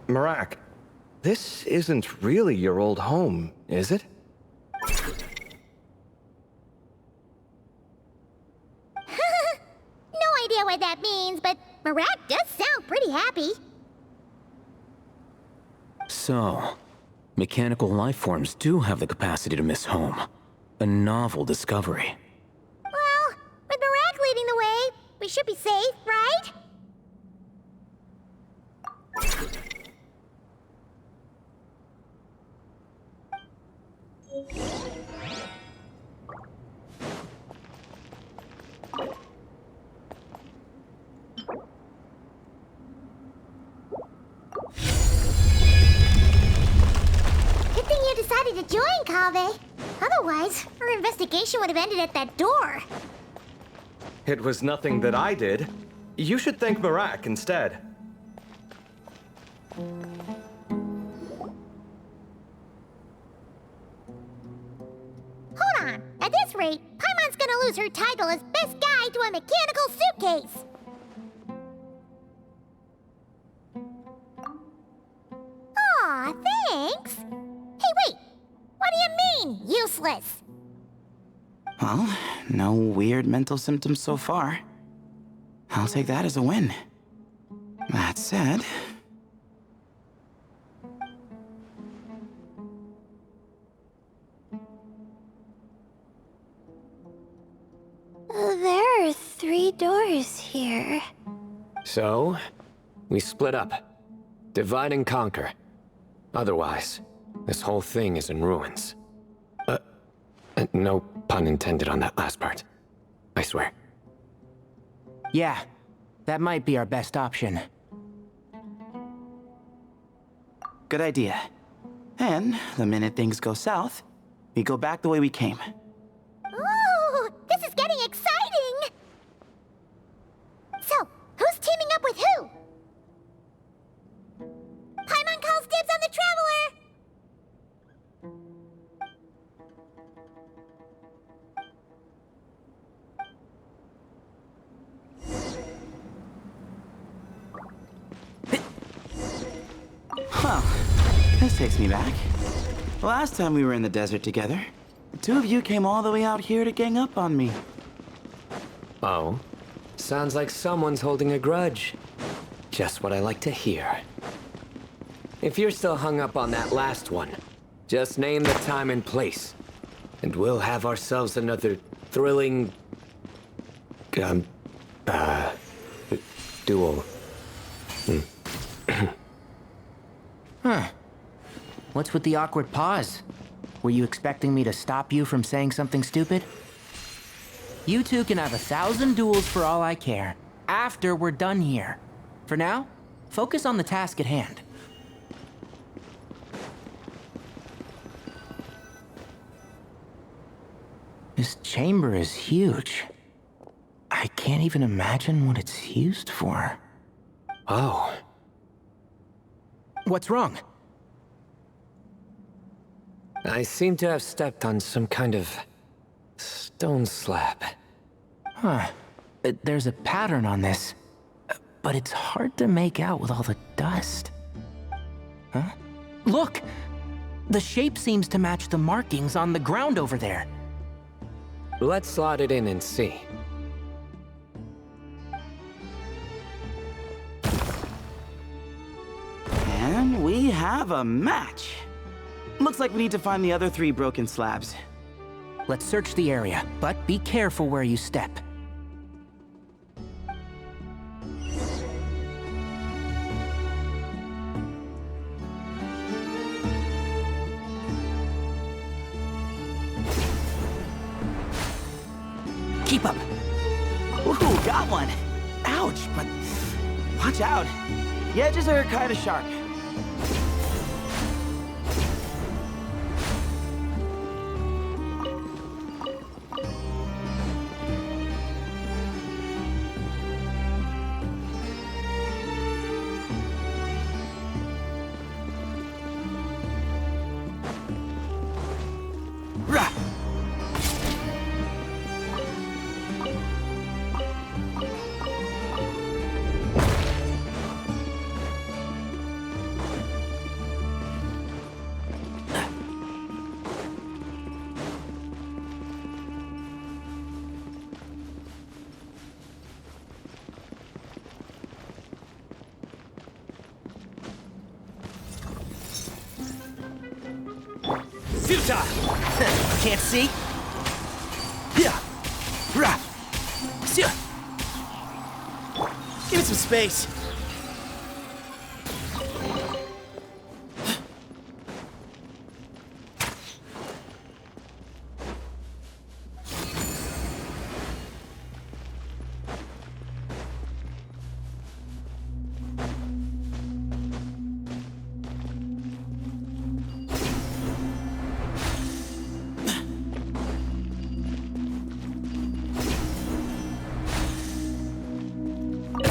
Marak, this isn't really your old home, is it? No idea what that means, but Marat does sound pretty happy. So, mechanical life forms do have the capacity to miss home. A novel discovery. Well, with Marat leading the way, we should be safe, right? Good thing you decided to join, Kaveh. Otherwise, our investigation would have ended at that door. It was nothing that I did. You should thank Marak instead. Hold on. At this rate, Paimon's gonna lose her title as best guide to a mechanical suitcase. Aw, thanks. Hey, wait. What do you mean, useless? Well, no weird mental symptoms so far. I'll take that as a win. That said... There are 3 doors here. So, we split up. Divide and conquer. Otherwise, this whole thing is in ruins. No pun intended on that last part. I swear. Yeah, that might be our best option. Good idea. And the minute things go south, we go back the way we came. Ooh, this is getting exciting! So, who's teaming up with who? Paimon calls dibs on the Traveler! Well, this takes me back. The last time we were in the desert together, the 2 of you came all the way out here to gang up on me. Oh? Sounds like someone's holding a grudge. Just what I like to hear. If you're still hung up on that last one, just name the time and place, and we'll have ourselves another thrilling... duel. Huh. What's with the awkward pause? Were you expecting me to stop you from saying something stupid? You two can have 1,000 duels for all I care, after we're done here. For now, focus on the task at hand. This chamber is huge. I can't even imagine what it's used for. Oh. What's wrong? I seem to have stepped on some kind of stone slab. Huh. There's a pattern on this, but it's hard to make out with all the dust. Huh? Look! The shape seems to match the markings on the ground over there. Let's slot it in and see. And we have a match. Looks like we need to find the other 3 broken slabs. Let's search the area, but be careful where you step. Keep up. Ooh, got one. Ouch, but watch out. The edges are kind of sharp. Can't see? Give me some space.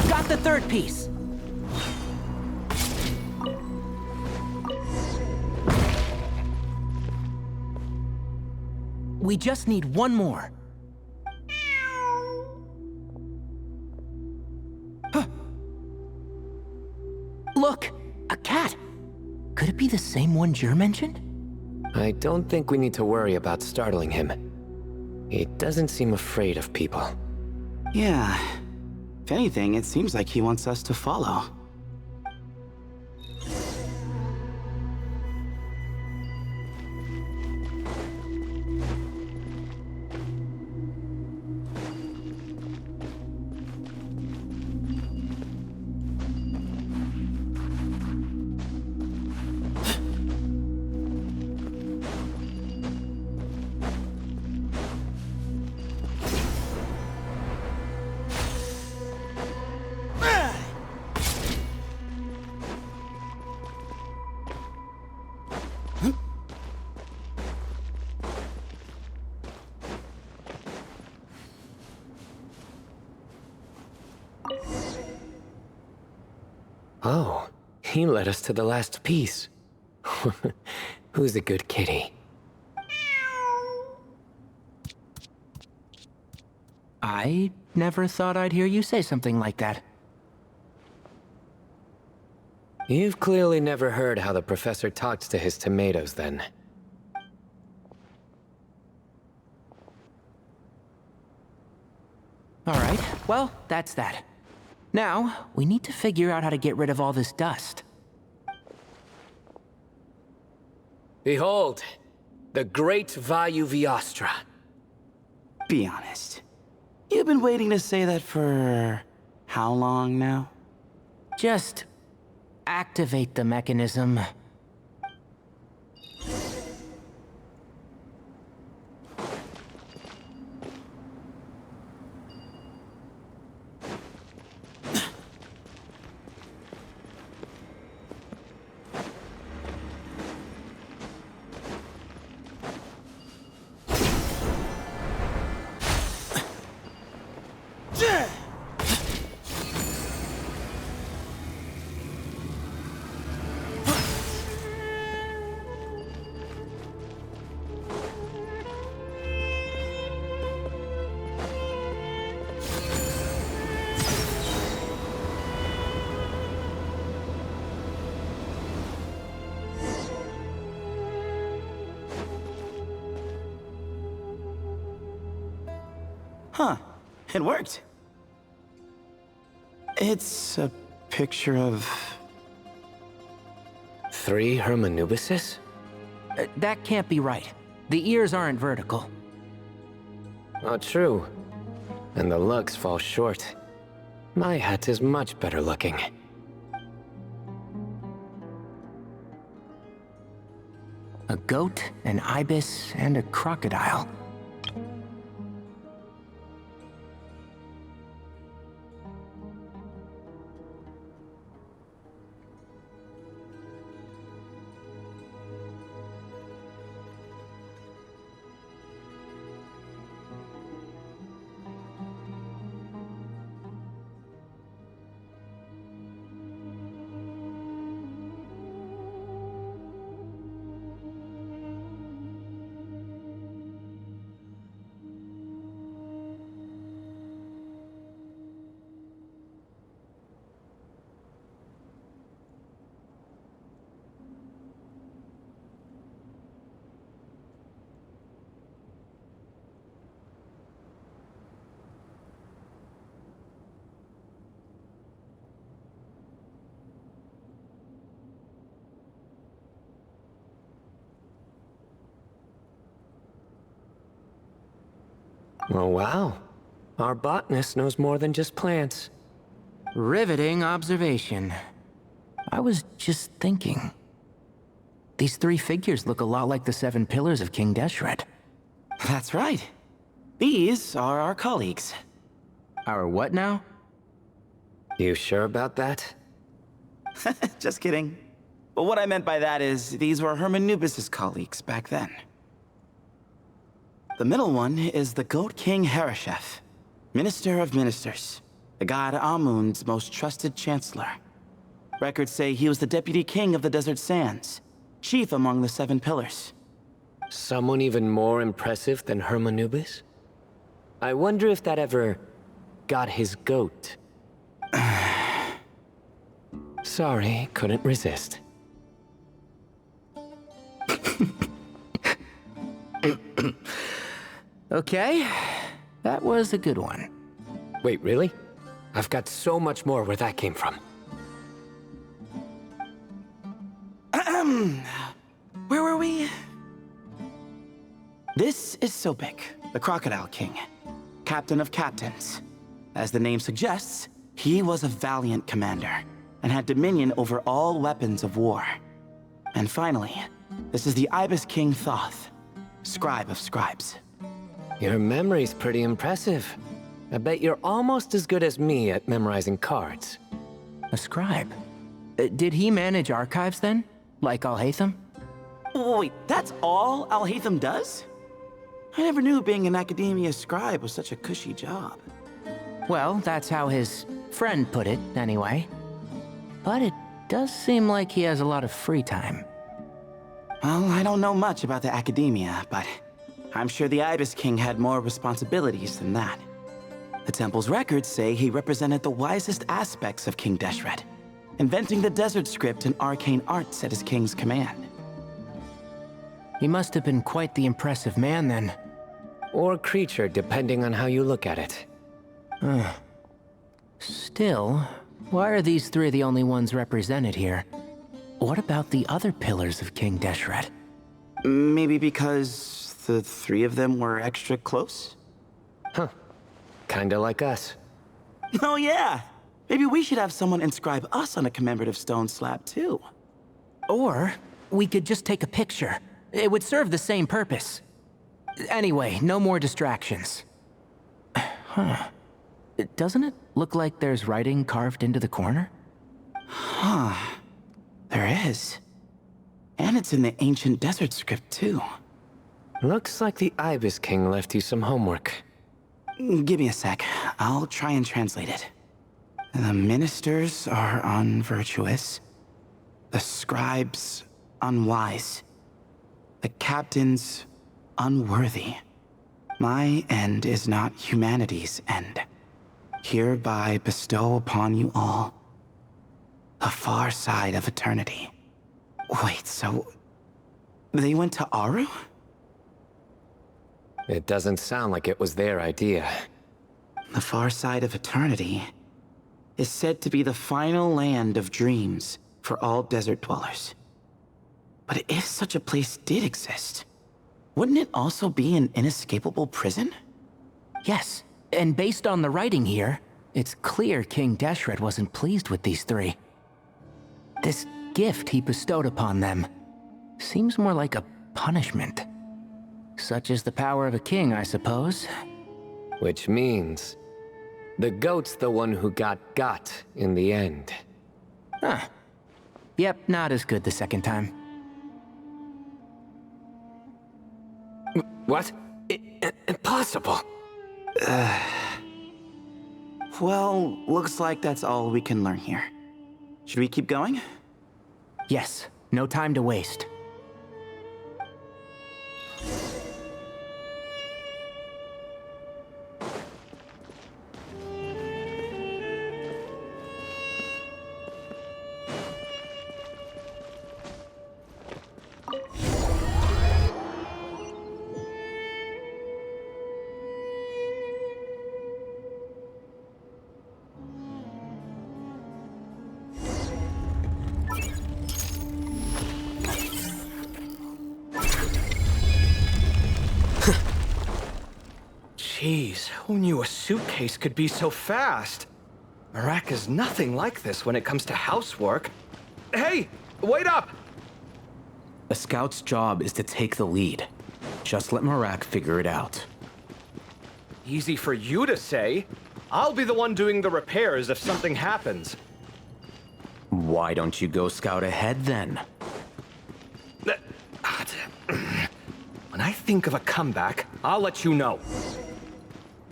Got the 3rd piece. We just need one more. Huh. Look, a cat. Could it be the same one Jer mentioned? I don't think we need to worry about startling him. He doesn't seem afraid of people. Yeah. If anything, it seems like he wants us to follow. Oh, he led us to the last piece. Who's a good kitty? I never thought I'd hear you say something like that. You've clearly never heard how the professor talks to his tomatoes, then. All right, well, that's that. Now, we need to figure out how to get rid of all this dust. Behold, the great Vayu Viastra. Be honest. You've been waiting to say that for how long now? Just activate the mechanism. Huh. It worked. It's a picture of... 3 Hermanubises? That can't be right. The ears aren't vertical. Not true. And the lugs fall short. My hat is much better looking. A goat, an ibis, and a crocodile. Oh, wow. Our botanist knows more than just plants. Riveting observation. I was just thinking. These 3 figures look a lot like the 7 pillars of King Deshret. That's right. These are our colleagues. Our what now? You sure about that? Just kidding. But what I meant by that is, these were Hermanubis' colleagues back then. The middle one is the Goat King Hereshef, Minister of Ministers, the god Amun's most trusted chancellor. Records say he was the deputy king of the Desert Sands, chief among the 7 pillars. Someone even more impressive than Hermanubis? I wonder if that ever got his goat. Sorry, couldn't resist. Okay, that was a good one. Wait, really? I've got so much more where that came from. Where were we? This is Sopik, the Crocodile King, captain of captains. As the name suggests, he was a valiant commander and had dominion over all weapons of war. And finally, this is the Ibis King Thoth, scribe of scribes. Your memory's pretty impressive. I bet you're almost as good as me at memorizing cards. A scribe? Did he manage archives then? Like Alhaitham? Wait, that's all Alhaitham does? I never knew being an academia scribe was such a cushy job. Well, that's how his friend put it, anyway. But it does seem like he has a lot of free time. Well, I don't know much about the academia, but I'm sure the Ibis King had more responsibilities than that. The temple's records say he represented the wisest aspects of King Deshret, inventing the desert script and arcane arts at his king's command. He must have been quite the impressive man then. Or creature, depending on how you look at it. Still, why are these three the only ones represented here? What about the other pillars of King Deshret? Maybe because the three of them were extra close? Huh. Kinda like us. Oh yeah! Maybe we should have someone inscribe us on a commemorative stone slab too. Or we could just take a picture. It would serve the same purpose. Anyway, no more distractions. Huh. Doesn't it look like there's writing carved into the corner? Huh. There is. And it's in the ancient desert script too. Looks like the Ibis King left you some homework. Give me a sec. I'll try and translate it. The ministers are unvirtuous. The scribes unwise. The captains unworthy. My end is not humanity's end. Hereby bestow upon you all the far side of eternity. Wait, so they went to Aru? It doesn't sound like it was their idea. The far side of eternity is said to be the final land of dreams for all desert dwellers. But if such a place did exist, wouldn't it also be an inescapable prison? Yes, and based on the writing here, it's clear King Deshret wasn't pleased with these three. This gift he bestowed upon them seems more like a punishment. Such is the power of a king, I suppose. Which means the goat's the one who got in the end. Huh. Yep, not as good the second time. What? Impossible. Well, looks like that's all we can learn here. Should we keep going? Yes, no time to waste. Jeez, who knew a suitcase could be so fast? Marak is nothing like this when it comes to housework. Hey, wait up! A scout's job is to take the lead. Just let Marak figure it out. Easy for you to say. I'll be the one doing the repairs if something happens. Why don't you go scout ahead then? When I think of a comeback, I'll let you know.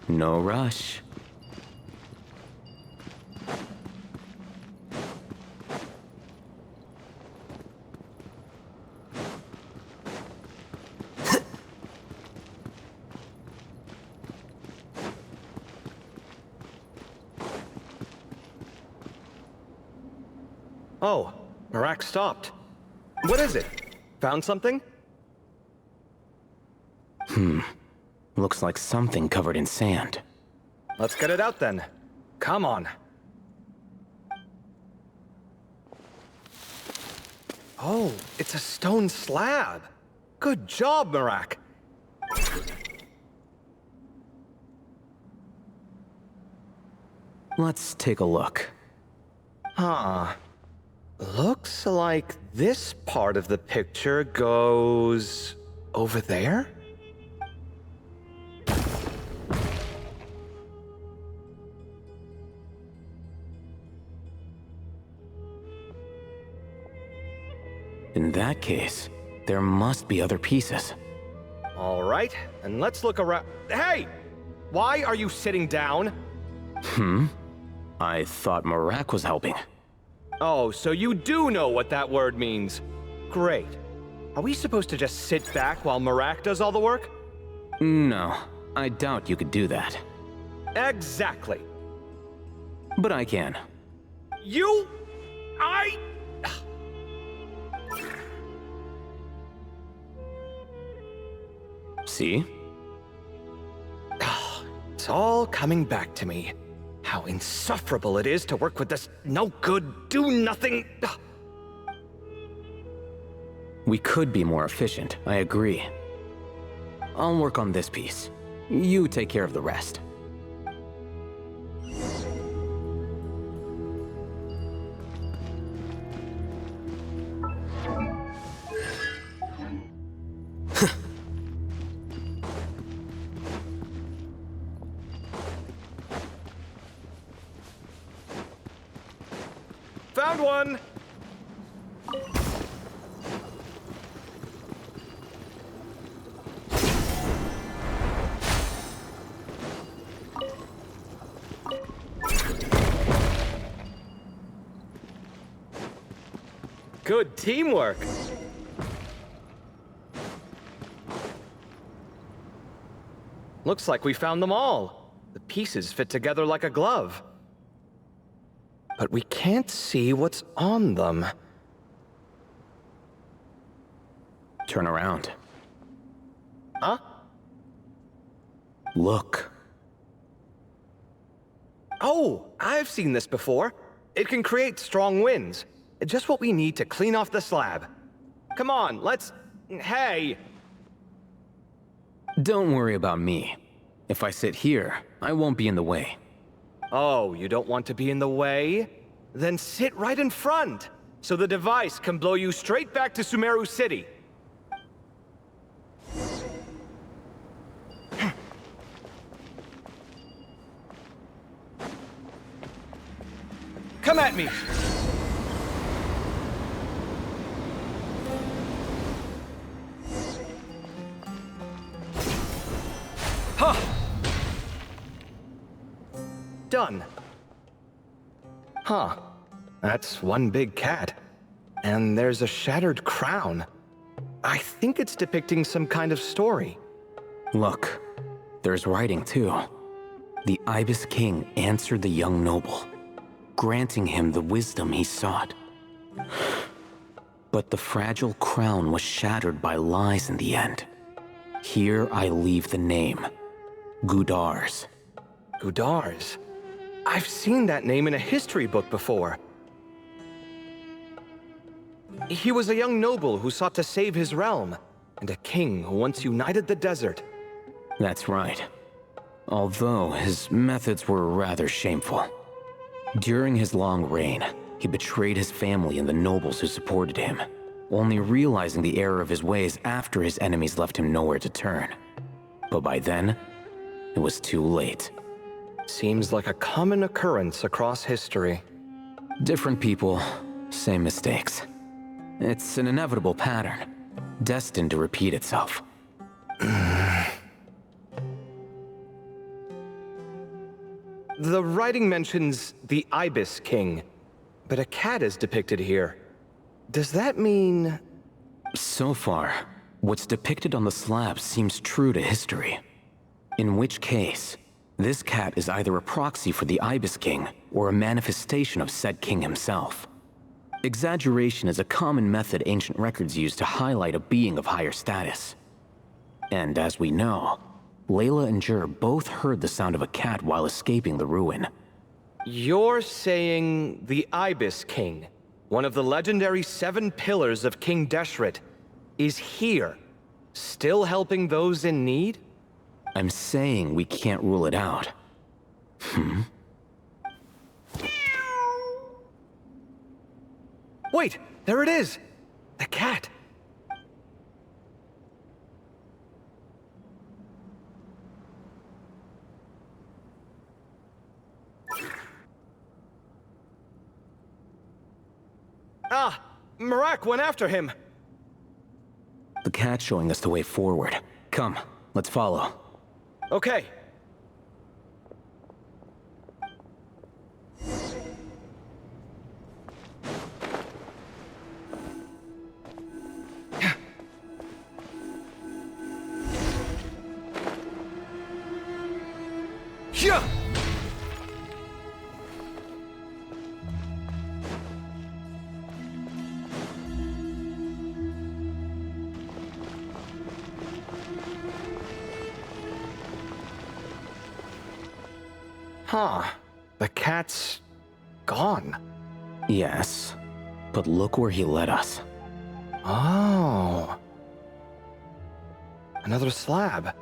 No rush. Oh, Marak stopped. What is it? Found something? Looks like something covered in sand. Let's get it out then. Come on. Oh, it's a stone slab. Good job, Marak. Let's take a look. Huh. Looks like this part of the picture goes over there? In that case, there must be other pieces. All right, and let's look around. Hey! Why are you sitting down? I thought Marak was helping. Oh, so you do know what that word means. Great. Are we supposed to just sit back while Marak does all the work? No, I doubt you could do that. Exactly. But I can. See? It's all coming back to me. How insufferable it is to work with this no-good, do-nothing... We could be more efficient, I agree. I'll work on this piece. You take care of the rest. Found one! Good teamwork! Looks like we found them all. The pieces fit together like a glove. But we can't see what's on them. Turn around. Huh? Look. Oh, I've seen this before. It can create strong winds. Just what we need to clean off the slab. Come on, let's... Hey! Don't worry about me. If I sit here, I won't be in the way. Oh, you don't want to be in the way? Then sit right in front, so the device can blow you straight back to Sumeru City. Come at me! Huh! Done. Huh. That's one big cat. And there's a shattered crown. I think it's depicting some kind of story. Look, there's writing too. The Ibis King answered the young noble, granting him the wisdom he sought. But the fragile crown was shattered by lies in the end. Here I leave the name, Gudars. Gudars? I've seen that name in a history book before. He was a young noble who sought to save his realm, and a king who once united the desert. That's right. Although his methods were rather shameful. During his long reign, he betrayed his family and the nobles who supported him, only realizing the error of his ways after his enemies left him nowhere to turn. But by then, it was too late. Seems like a common occurrence across history. Different people, same mistakes. It's an inevitable pattern, destined to repeat itself. The writing mentions the Ibis King, but a cat is depicted here. Does that mean... So far, what's depicted on the slab seems true to history. In which case, this cat is either a proxy for the Ibis King or a manifestation of said king himself. Exaggeration is a common method ancient records use to highlight a being of higher status. And as we know, Layla and Jur both heard the sound of a cat while escaping the ruin. You're saying the Ibis King, one of the legendary 7 pillars of King Deshret, is here, still helping those in need? I'm saying we can't rule it out. Wait, there it is! The cat! Ah! Marak went after him! The cat's showing us the way forward. Come, let's follow. Okay. Yeah. Huh. The cat's gone. Yes, but look where he led us. Oh. Another slab.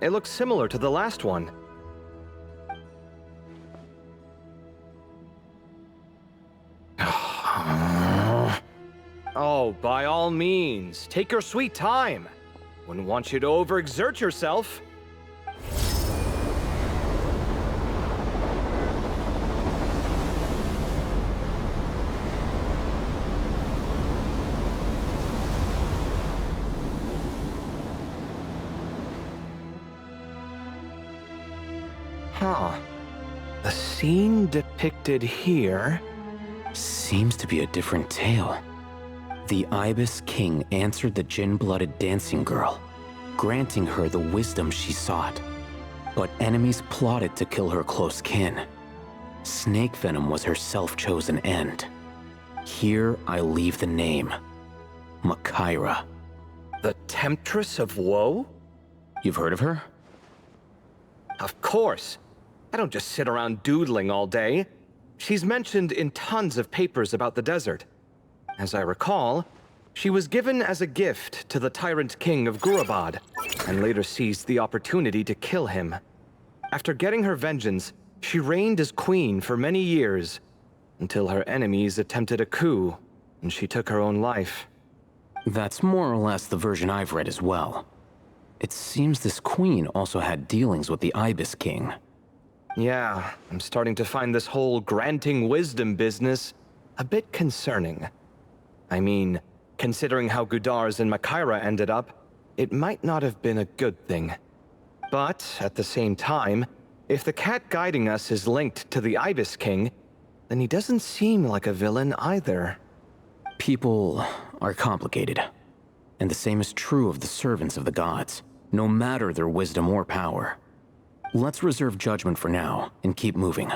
It looks similar to the last one. Oh, by all means, take your sweet time. Wouldn't want you to overexert yourself. Huh. The scene depicted here seems to be a different tale. The Ibis King answered the Jinn-blooded dancing girl, granting her the wisdom she sought. But enemies plotted to kill her close kin. Snake venom was her self-chosen end. Here I leave the name. Makaira. The Temptress of Woe? You've heard of her? Of course. I don't just sit around doodling all day. She's mentioned in tons of papers about the desert. As I recall, she was given as a gift to the tyrant king of Gurabad, and later seized the opportunity to kill him. After getting her vengeance, she reigned as queen for many years, until her enemies attempted a coup, and she took her own life. That's more or less the version I've read as well. It seems this queen also had dealings with the Ibis King. Yeah, I'm starting to find this whole granting wisdom business a bit concerning. I mean, considering how Gudars and Makaira ended up, it might not have been a good thing. But, at the same time, if the cat guiding us is linked to the Ibis King, then he doesn't seem like a villain either. People are complicated. And the same is true of the servants of the gods, no matter their wisdom or power. Let's reserve judgment for now, and keep moving.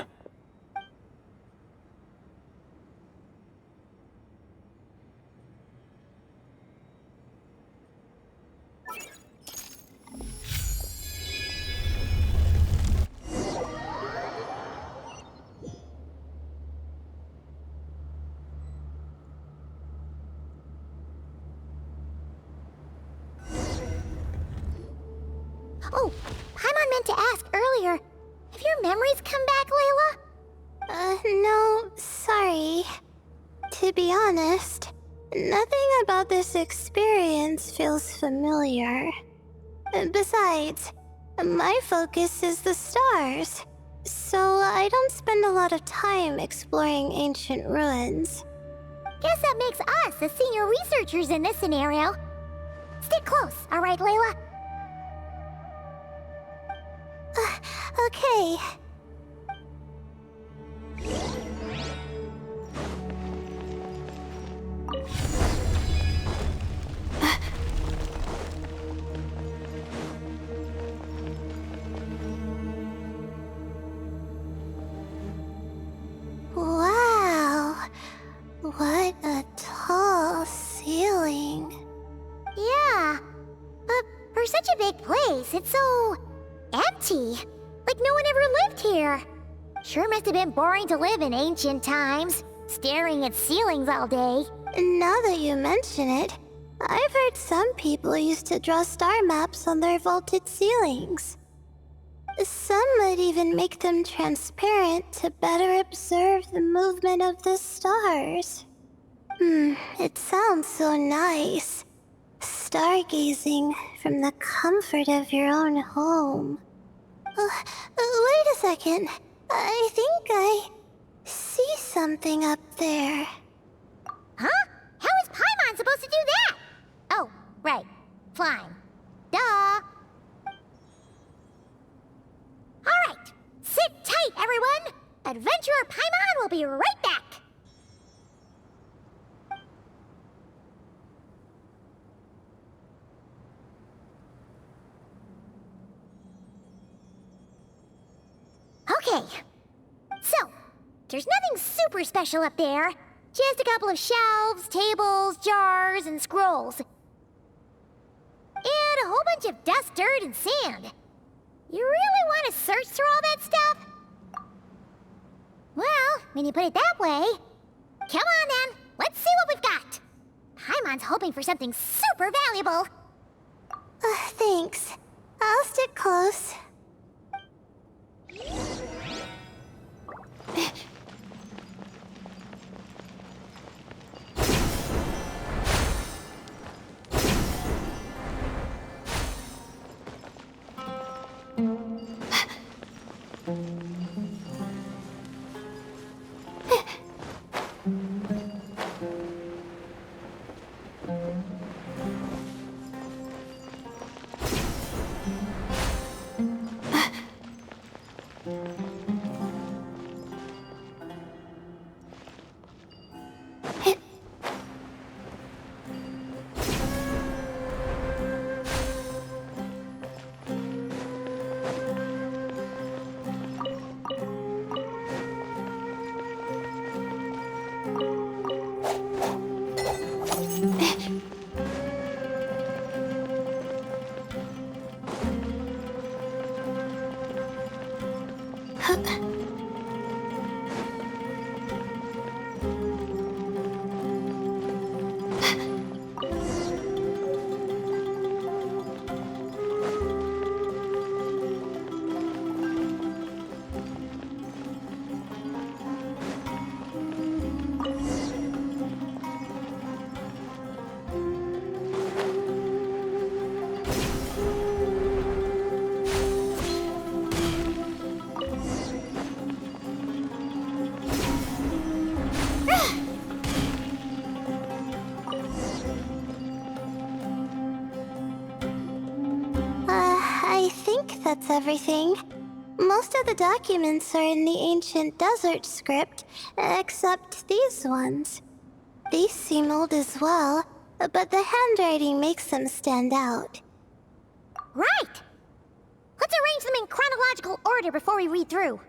Oh, Paimon meant to ask earlier. Have your memories come back, Layla? No, sorry. To be honest, nothing about this experience feels familiar. Besides, my focus is the stars, so I don't spend a lot of time exploring ancient ruins. Guess that makes us the senior researchers in this scenario. Stick close, all right, Layla? Okay. Wow. What a tall ceiling. Yeah, but for such a big place, it's so empty. Like no one ever lived here. Sure must have been boring to live in ancient times, staring at ceilings all day. Now that you mention it, I've heard some people used to draw star maps on their vaulted ceilings. Some might even make them transparent to better observe the movement of the stars. It sounds so nice. Stargazing from the comfort of your own home. Wait a second. I think I see something up there. Huh? How is Paimon supposed to do that? Oh, right. Flying. Duh. Alright. Sit tight, everyone. Adventurer Paimon will be right back. Okay, so, there's nothing super special up there. Just a couple of shelves, tables, jars, and scrolls. And a whole bunch of dust, dirt, and sand. You really want to search through all that stuff? Well, when you put it that way... Come on then, let's see what we've got. Paimon's hoping for something super valuable. Thanks. I'll stick close. I think that's everything. Most of the documents are in the ancient desert script, except these ones. These seem old as well, but the handwriting makes them stand out. Right! Let's arrange them in chronological order before we read through.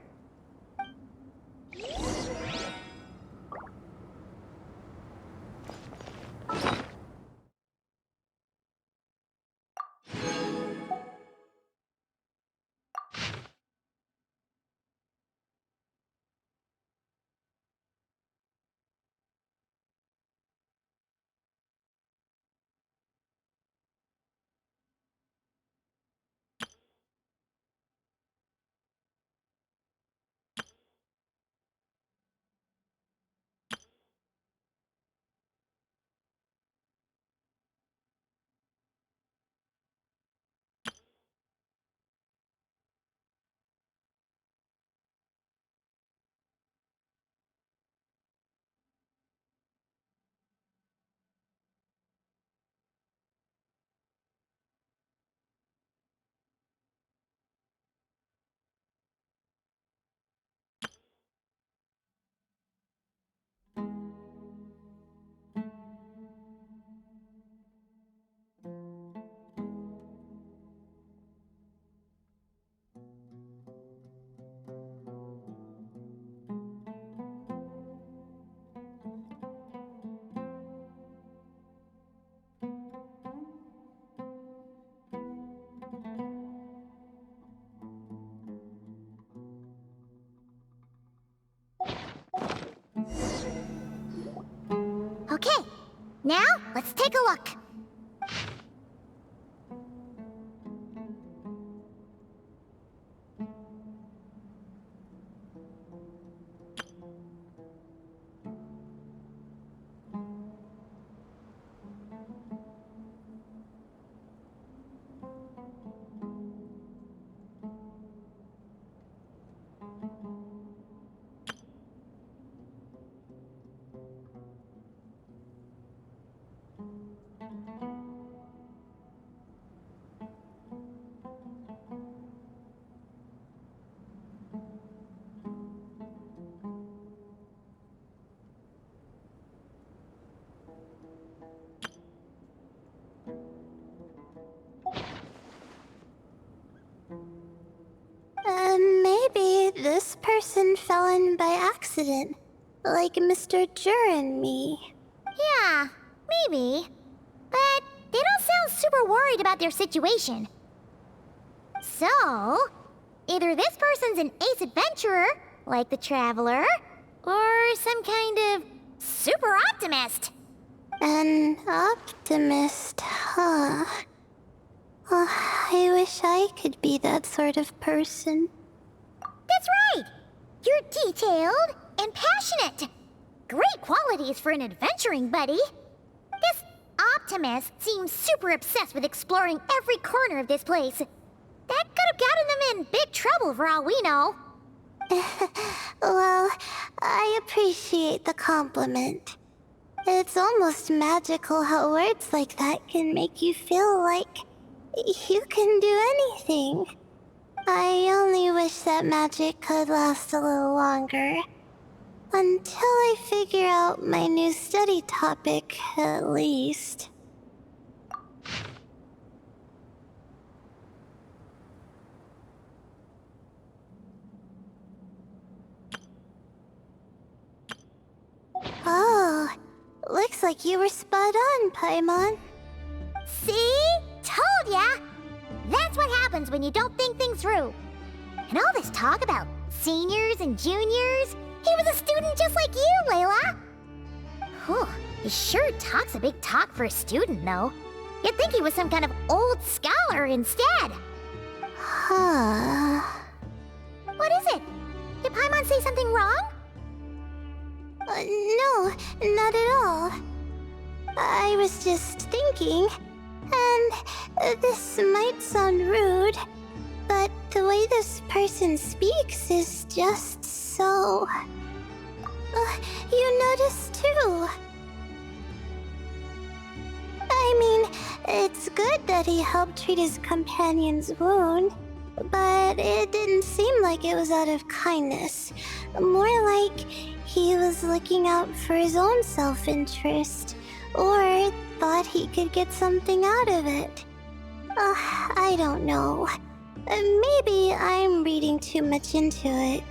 Okay, now let's take a look. Maybe this person fell in by accident, like Mr. Jur and me. Yeah, maybe. But they don't sound super worried about their situation. So, either this person's an ace adventurer, like the Traveler, or some kind of super optimist. An optimist, huh? Oh, I wish I could be that sort of person. That's right! You're detailed and passionate. Great qualities for an adventuring buddy. This optimist seems super obsessed with exploring every corner of this place. That could have gotten them in big trouble for all we know. Well, I appreciate the compliment. It's almost magical how words like that can make you feel like you can do anything. I only wish that magic could last a little longer. Until I figure out my new study topic, at least. Oh, looks like you were spot on, Paimon. See? Told ya! That's what happens when you don't think things through. And all this talk about seniors and juniors, he was a student just like you, Layla. Whew, he sure talks a big talk for a student, though. You'd think he was some kind of old scholar instead. Huh. What is it? Did Paimon say something wrong? No, not at all. I was just thinking, and this might sound rude, but the way this person speaks is just so... you noticed too. I mean, it's good that he helped treat his companion's wound, but it didn't seem like it was out of kindness. More like he was looking out for his own self-interest, or thought he could get something out of it. I don't know. Maybe I'm reading too much into it.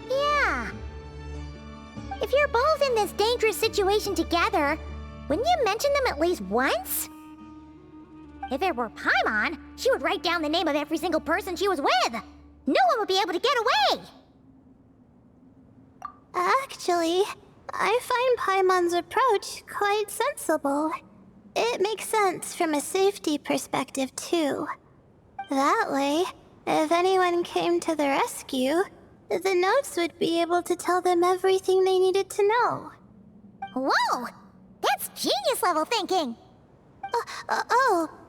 Yeah. If you're both in this dangerous situation together, wouldn't you mention them at least once? If it were Paimon, she would write down the name of every single person she was with. No one would be able to get away. Actually, I find Paimon's approach quite sensible. It makes sense from a safety perspective, too. That way, if anyone came to the rescue, the notes would be able to tell them everything they needed to know. Whoa! That's genius-level thinking!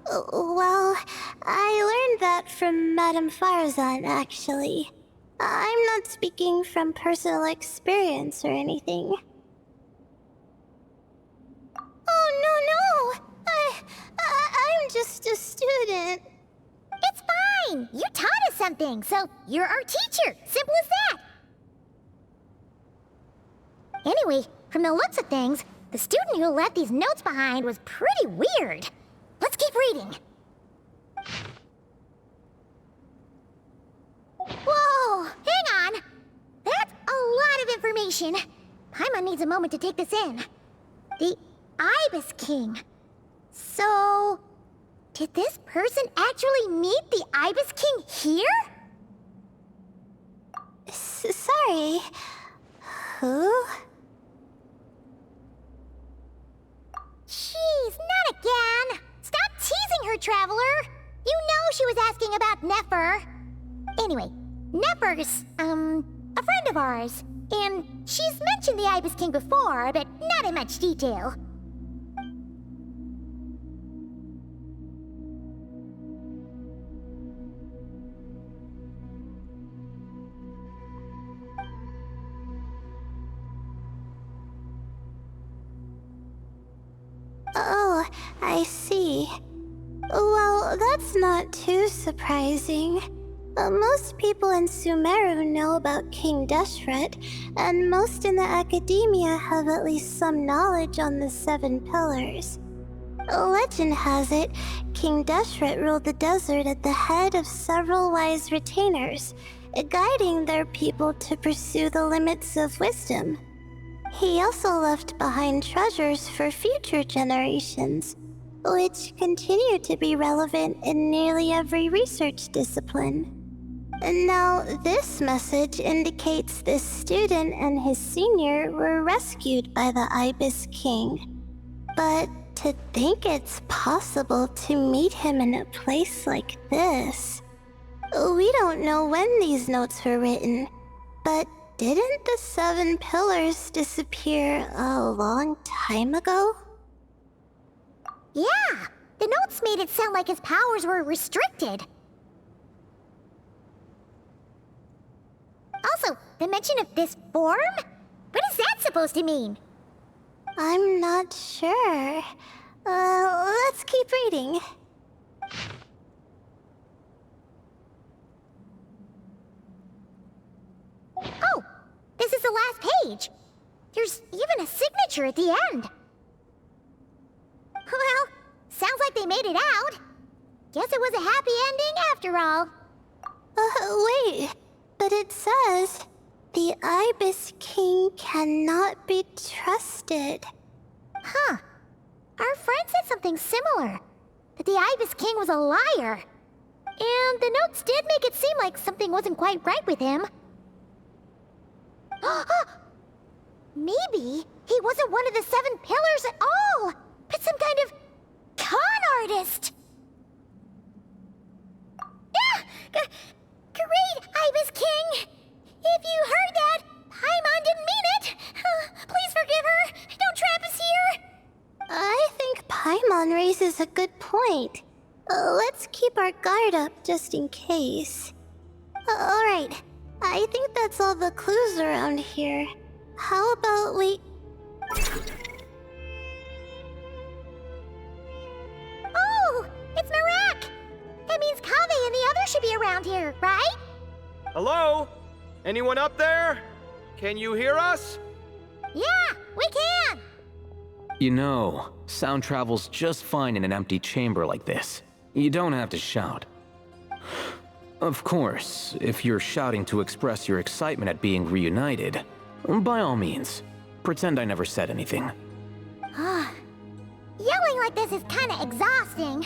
Well, I learned that from Madame Farazan, actually. I'm not speaking from personal experience or anything. Oh, no! I'm just a student. It's fine! You taught us something, so you're our teacher. Simple as that. Anyway, from the looks of things, the student who left these notes behind was pretty weird. Let's keep reading. Whoa! Hang on! That's a lot of information. Paimon needs a moment to take this in. The Ibis King. So... did this person actually meet the Ibis King here? Sorry. Who? Jeez, not again! Stop teasing her, Traveler! You know she was asking about Nefer. Anyway, Nefer's, a friend of ours. And she's mentioned the Ibis King before, but not in much detail. Oh, I see. Well, that's not too surprising. Most people in Sumeru know about King Deshret, and most in the academia have at least some knowledge on the 7 pillars. Legend has it, King Deshret ruled the desert at the head of several wise retainers, guiding their people to pursue the limits of wisdom. He also left behind treasures for future generations, which continue to be relevant in nearly every research discipline. And now, this message indicates this student and his senior were rescued by the Ibis King. But to think it's possible to meet him in a place like this... We don't know when these notes were written, but didn't the 7 pillars disappear a long time ago? Yeah, the notes made it sound like his powers were restricted. Also, the mention of this form? What is that supposed to mean? I'm not sure. Let's keep reading. Oh, this is the last page. There's even a signature at the end. Well, sounds like they made it out. Guess it was a happy ending after all. Wait. But it says, the Ibis King cannot be trusted. Huh. Our friend said something similar. That the Ibis King was a liar. And the notes did make it seem like something wasn't quite right with him. Maybe he wasn't one of the 7 pillars at all, but some kind of con artist. Great, Ibis King! If you heard that, Paimon didn't mean it! Please forgive her! Don't trap us here! I think Paimon raises a good point. Let's keep our guard up just in case. Alright, I think that's all the clues around here. How about we... Oh! It's Marak! That means Kaveh and the others should be around here, right? Hello? Anyone up there? Can you hear us? Yeah, we can! You know, sound travels just fine in an empty chamber like this. You don't have to shout. Of course, if you're shouting to express your excitement at being reunited, by all means, pretend I never said anything. Yelling like this is kinda exhausting.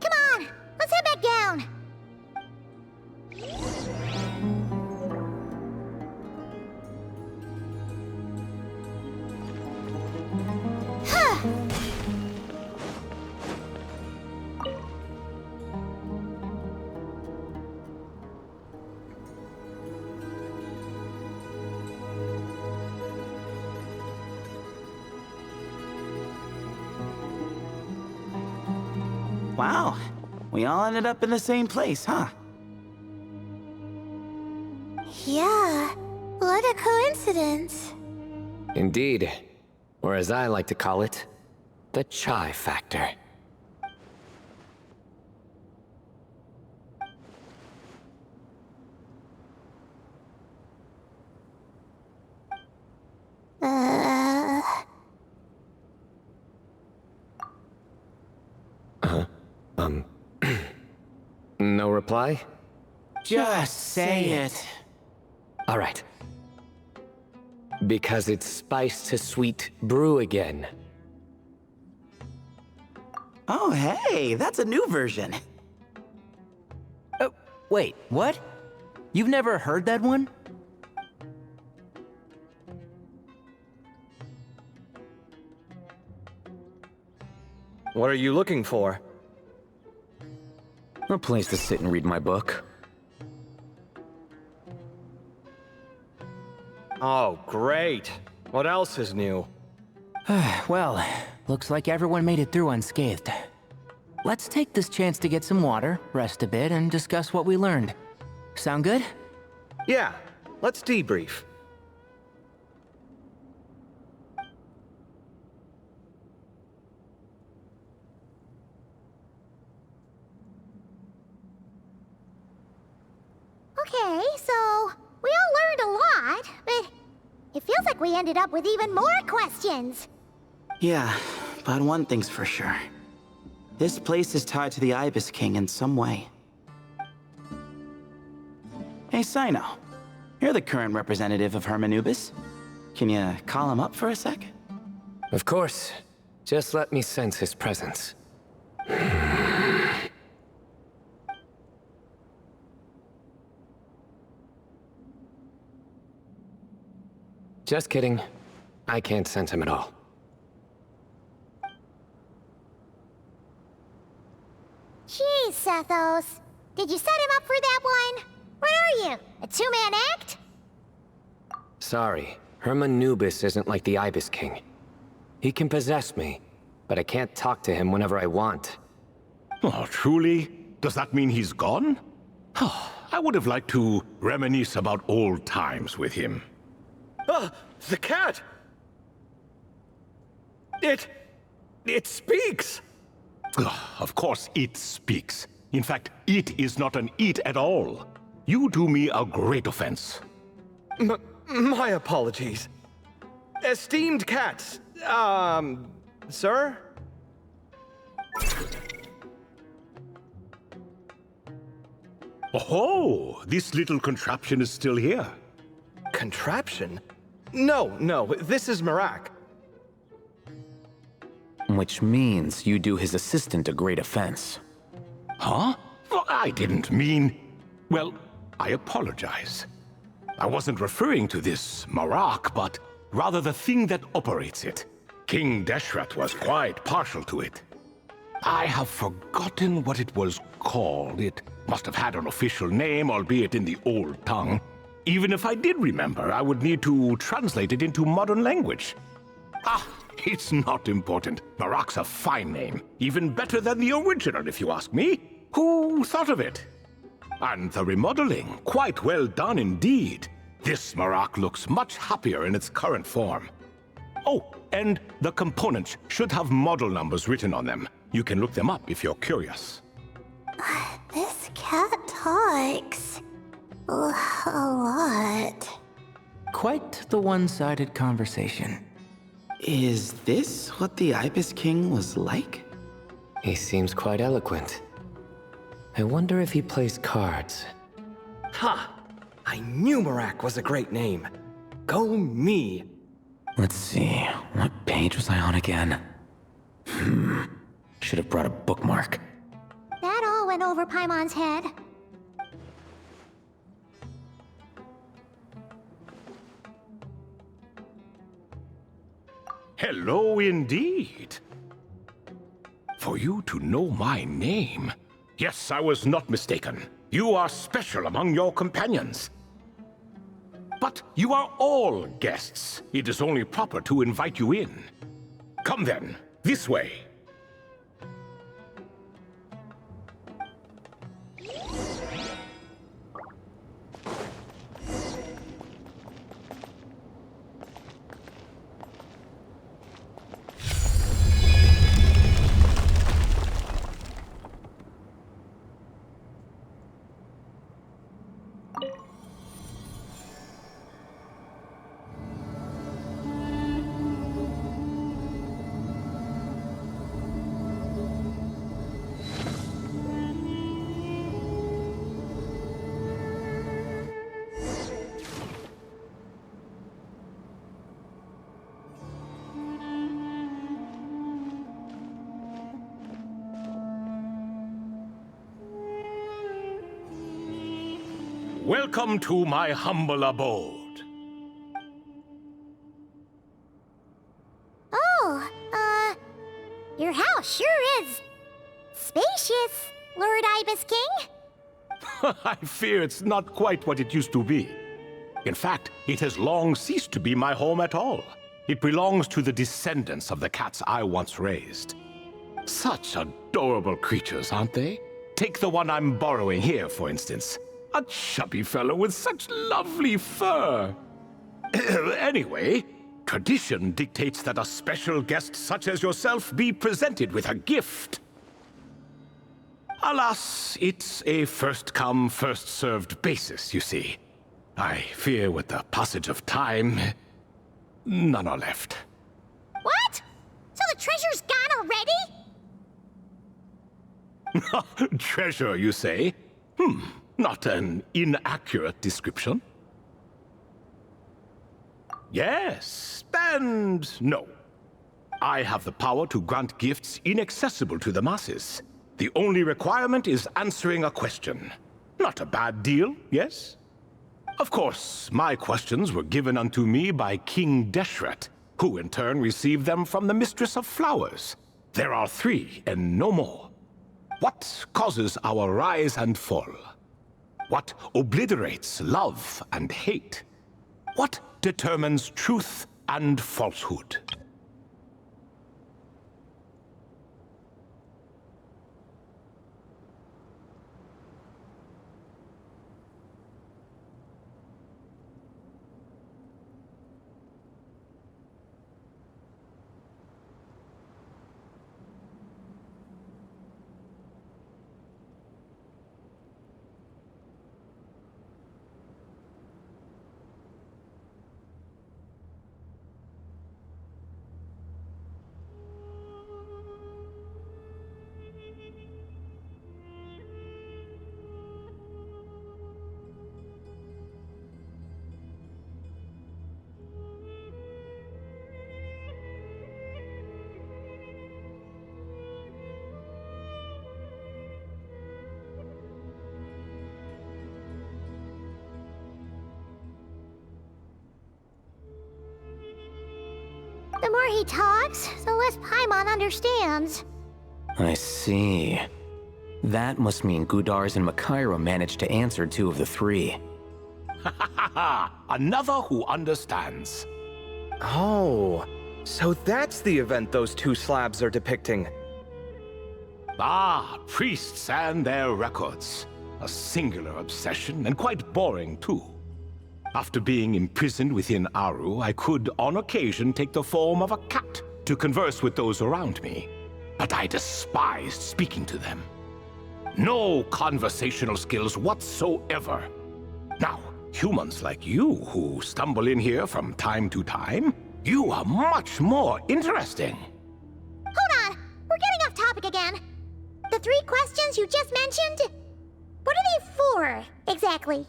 Come on, let's head back down. Wow, we all ended up in the same place, huh? Yeah, what a coincidence. Indeed. Or as I like to call it, the chai factor. No reply? Just say it. All right. Because it's spice to sweet brew again. Oh, hey, that's a new version. Oh, wait, what? You've never heard that one? What are you looking for? A place to sit and read my book. Oh, great. What else is new? Well, looks like everyone made it through unscathed. Let's take this chance to get some water, rest a bit, and discuss what we learned. Sound good? Yeah, let's debrief. Okay, so we all learned a lot, but it feels like we ended up with even more questions. Yeah, but one thing's for sure. This place is tied to the Ibis King in some way. Hey, Sino. You're the current representative of Hermanubis. Can you call him up for a sec? Of course. Just let me sense his presence. Just kidding. I can't sense him at all. Geez, Sethos. Did you set him up for that one? What are you, a two-man act? Sorry, Herman Nubis isn't like the Ibis King. He can possess me, but I can't talk to him whenever I want. Oh, truly? Does that mean he's gone? Oh, I would have liked to reminisce about old times with him. Ah, the cat! It speaks! Of course it speaks. In fact, it is not an it at all. You do me a great offense. My apologies. Esteemed cats, sir? Oh, this little contraption is still here. Contraption? No, this is Marak. Which means you do his assistant a great offense. Huh? Well, I didn't mean... Well, I apologize. I wasn't referring to this Marak, but rather the thing that operates it. King Deshret was quite partial to it. I have forgotten what it was called. It must have had an official name, albeit in the old tongue. Even if I did remember, I would need to translate it into modern language. Ah, it's not important. Marak's a fine name. Even better than the original, if you ask me. Who thought of it? And the remodeling, quite well done indeed. This Marak looks much happier in its current form. Oh, and the components should have model numbers written on them. You can look them up if you're curious. This cat talks a lot. Quite the one-sided conversation. Is this what the Ibis King was like? He seems quite eloquent. I wonder if he plays cards. Ha! I knew Marak was a great name. Go me! Let's see, what page was I on again? Should have brought a bookmark. That all went over Paimon's head. Hello indeed. For you to know my name. Yes, I was not mistaken. You are special among your companions. But you are all guests. It is only proper to invite you in. Come then, this way. Welcome to my humble abode. Oh, your house sure is spacious, Lord Ibis King. I fear it's not quite what it used to be. In fact, it has long ceased to be my home at all. It belongs to the descendants of the cats I once raised. Such adorable creatures, aren't they? Take the one I'm borrowing here, for instance. A chubby fellow with such lovely fur. Anyway, tradition dictates that a special guest such as yourself be presented with a gift. Alas, it's a first-come, first-served basis, you see. I fear with the passage of time, none are left. What? So the treasure's gone already? Treasure, you say? Not an inaccurate description. Yes, and no. I have the power to grant gifts inaccessible to the masses. The only requirement is answering a question. Not a bad deal, yes? Of course, my questions were given unto me by King Deshret, who in turn received them from the Mistress of Flowers. There are 3 and no more. What causes our rise and fall? What obliterates love and hate? What determines truth and falsehood? The more he talks, the less Paimon understands. I see. That must mean Gudars and Makaira managed to answer 2 of the 3. Another who understands. Oh, so that's the event those 2 slabs are depicting. Ah, priests and their records. A singular obsession, and quite boring too. After being imprisoned within Aru, I could, on occasion, take the form of a cat to converse with those around me. But I despised speaking to them. No conversational skills whatsoever. Now, humans like you who stumble in here from time to time, you are much more interesting. Hold on! We're getting off topic again. The 3 questions you just mentioned? What are they for, exactly?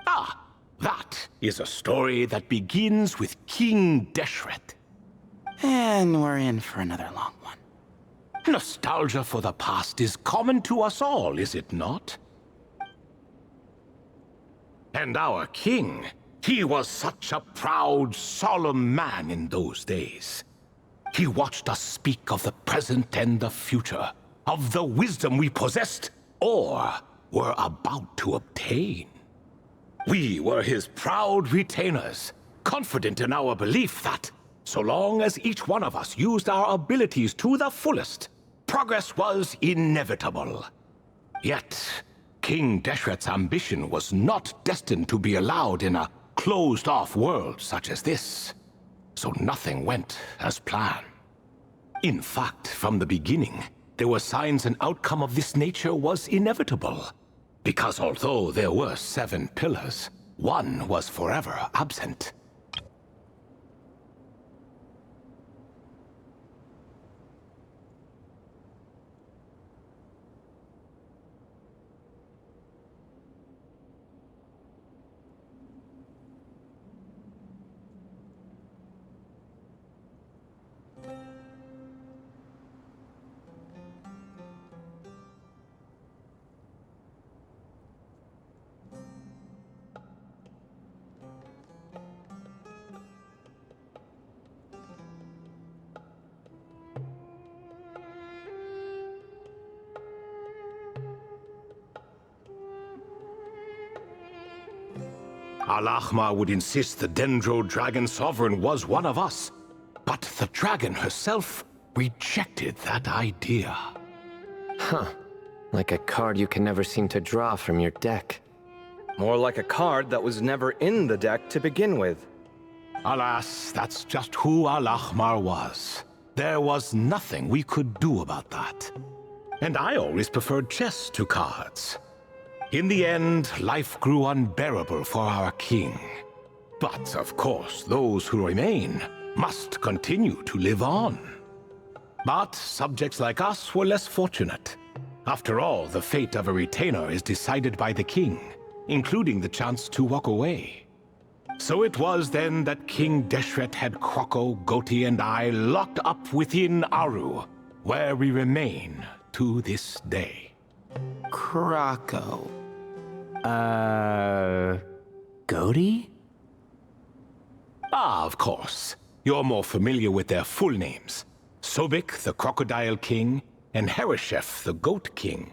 Ah, that is a story that begins with King Deshret. And we're in for another long one. Nostalgia for the past is common to us all, is it not? And our king, he was such a proud, solemn man in those days. He watched us speak of the present and the future, of the wisdom we possessed or were about to obtain. We were his proud retainers, confident in our belief that, so long as each one of us used our abilities to the fullest, progress was inevitable. Yet, King Deshret's ambition was not destined to be allowed in a closed-off world such as this. So nothing went as planned. In fact, from the beginning, there were signs an outcome of this nature was inevitable. Because although there were 7 pillars, one was forever absent. Al-Ahmar would insist the Dendro Dragon Sovereign was one of us, but the dragon herself rejected that idea. Huh. Like a card you can never seem to draw from your deck. More like a card that was never in the deck to begin with. Alas, that's just who Al-Ahmar was. There was nothing we could do about that. And I always preferred chess to cards. In the end, life grew unbearable for our king. But, of course, those who remain must continue to live on. But subjects like us were less fortunate. After all, the fate of a retainer is decided by the king, including the chance to walk away. So it was then that King Deshret had Kroko, Goti, and I locked up within Aru, where we remain to this day. Krako. Goti? Ah, of course. You're more familiar with their full names. Sobek, the Crocodile King, and Hereshef, the Goat King.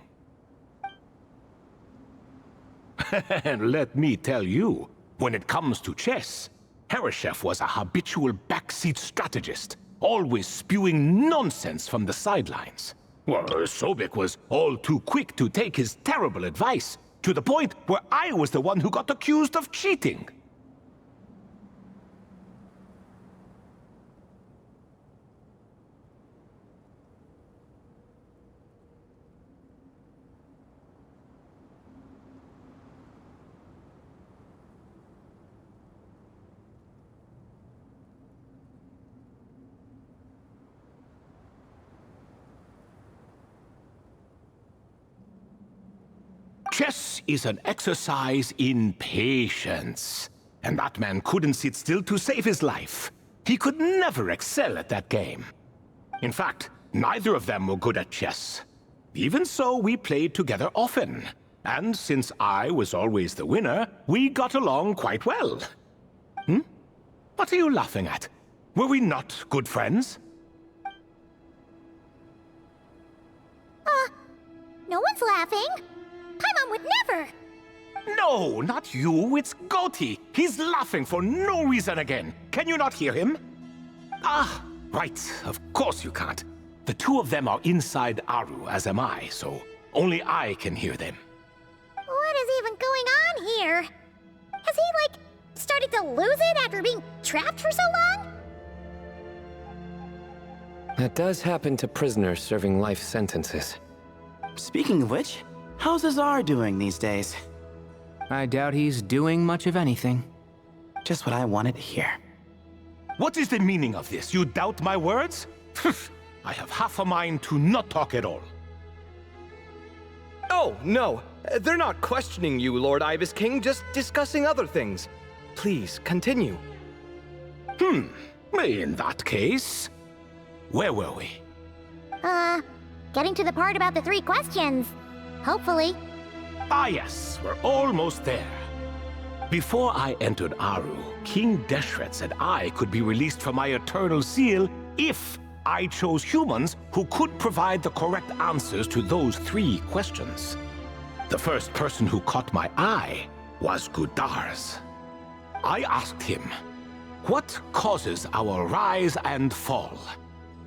And let me tell you, when it comes to chess, Hereshef was a habitual backseat strategist, always spewing nonsense from the sidelines. Well, Sobek was all too quick to take his terrible advice, to the point where I was the one who got accused of cheating. Chess is an exercise in patience. And that man couldn't sit still to save his life. He could never excel at that game. In fact, neither of them were good at chess. Even so, we played together often. And since I was always the winner, we got along quite well. What are you laughing at? Were we not good friends? No one's laughing. Paimon would never. No, not you. It's Goti. He's laughing for no reason again. Can you not hear him? Ah, right. Of course you can't. The two of them are inside Aru, as am I, so only I can hear them. What is even going on here? Has he, started to lose it after being trapped for so long? That does happen to prisoners serving life sentences. Speaking of which, how's Azar doing these days? I doubt he's doing much of anything. Just what I wanted to hear. What is the meaning of this? You doubt my words? I have half a mind to not talk at all. Oh, no. They're not questioning you, Lord Ibis King, just discussing other things. Please, continue. In that case, where were we? Getting to the part about the 3 questions. Hopefully. Ah yes, we're almost there. Before I entered Aru, King Deshret said I could be released from my eternal seal if I chose humans who could provide the correct answers to those 3 questions. The first person who caught my eye was Gudar's. I asked him, what causes our rise and fall?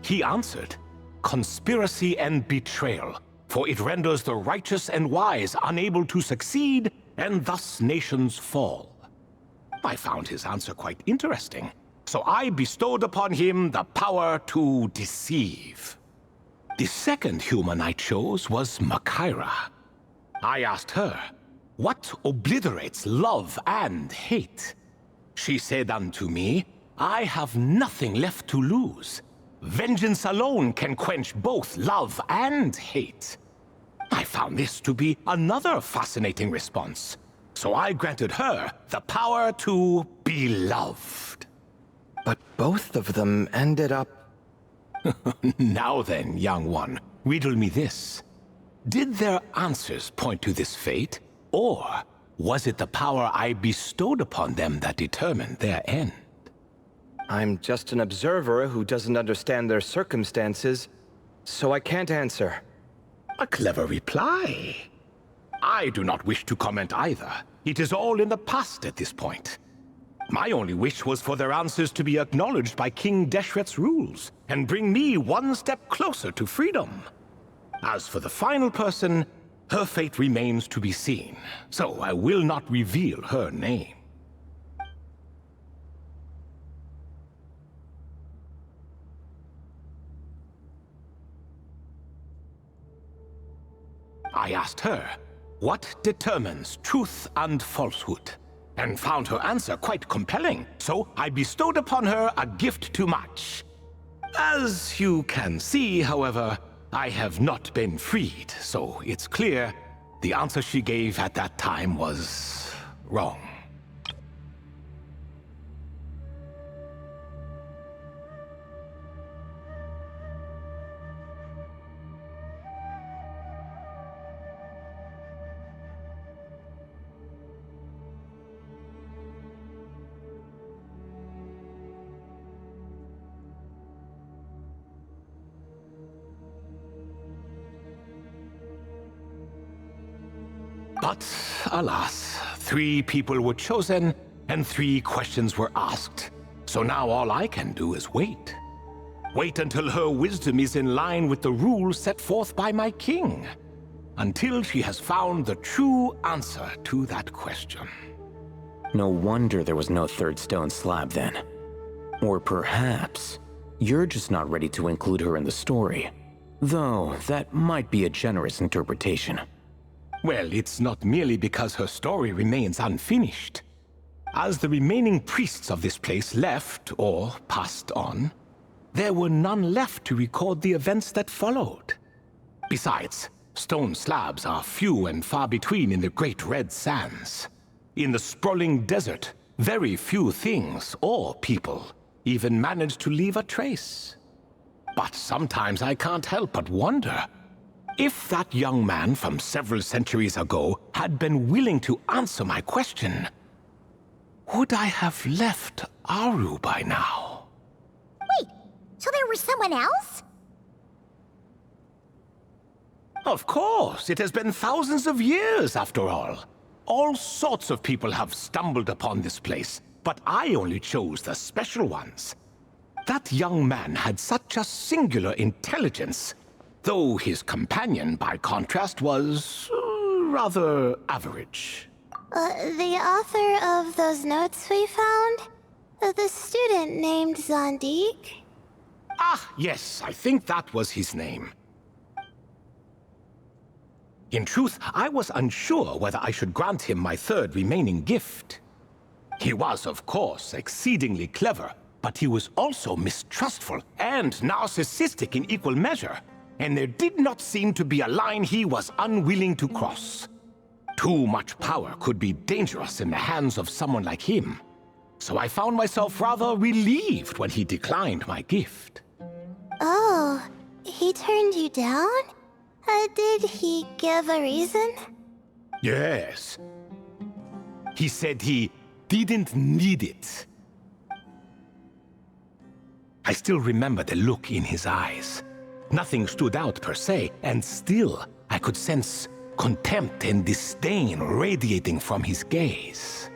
He answered, conspiracy and betrayal, for it renders the righteous and wise unable to succeed, and thus nations fall. I found his answer quite interesting, so I bestowed upon him the power to deceive. The second human I chose was Makaira. I asked her, what obliterates love and hate? She said unto me, I have nothing left to lose. Vengeance alone can quench both love and hate. I found this to be another fascinating response, so I granted her the power to be loved. But both of them ended up... Now then, young one, riddle me this. Did their answers point to this fate, or was it the power I bestowed upon them that determined their end? I'm just an observer who doesn't understand their circumstances, so I can't answer. A clever reply. I do not wish to comment either. It is all in the past at this point. My only wish was for their answers to be acknowledged by King Deshret's rules, and bring me one step closer to freedom. As for the final person, her fate remains to be seen, so I will not reveal her name. I asked her, what determines truth and falsehood? And found her answer quite compelling, so I bestowed upon her a gift to match. As you can see, however, I have not been freed, so it's clear the answer she gave at that time was wrong. But, alas, 3 people were chosen, and 3 questions were asked. So now all I can do is wait. Wait until her wisdom is in line with the rules set forth by my king. Until she has found the true answer to that question. No wonder there was no 3rd stone slab then. Or perhaps you're just not ready to include her in the story. Though, that might be a generous interpretation. Well, it's not merely because her story remains unfinished. As the remaining priests of this place left, or passed on, there were none left to record the events that followed. Besides, stone slabs are few and far between in the Great Red Sands. In the sprawling desert, very few things or people even manage to leave a trace. But sometimes I can't help but wonder, if that young man from several centuries ago had been willing to answer my question, would I have left Aru by now? Wait, so there was someone else? Of course, it has been thousands of years after all. All sorts of people have stumbled upon this place, but I only chose the special ones. That young man had such a singular intelligence, though his companion, by contrast, was rather average. The author of those notes we found? The student named Zandik? Ah, yes, I think that was his name. In truth, I was unsure whether I should grant him my 3rd remaining gift. He was, of course, exceedingly clever, but he was also mistrustful and narcissistic in equal measure, and there did not seem to be a line he was unwilling to cross. Too much power could be dangerous in the hands of someone like him, so I found myself rather relieved when he declined my gift. Oh, he turned you down? Did he give a reason? Yes. He said he didn't need it. I still remember the look in his eyes. Nothing stood out per se, and still I could sense contempt and disdain radiating from his gaze.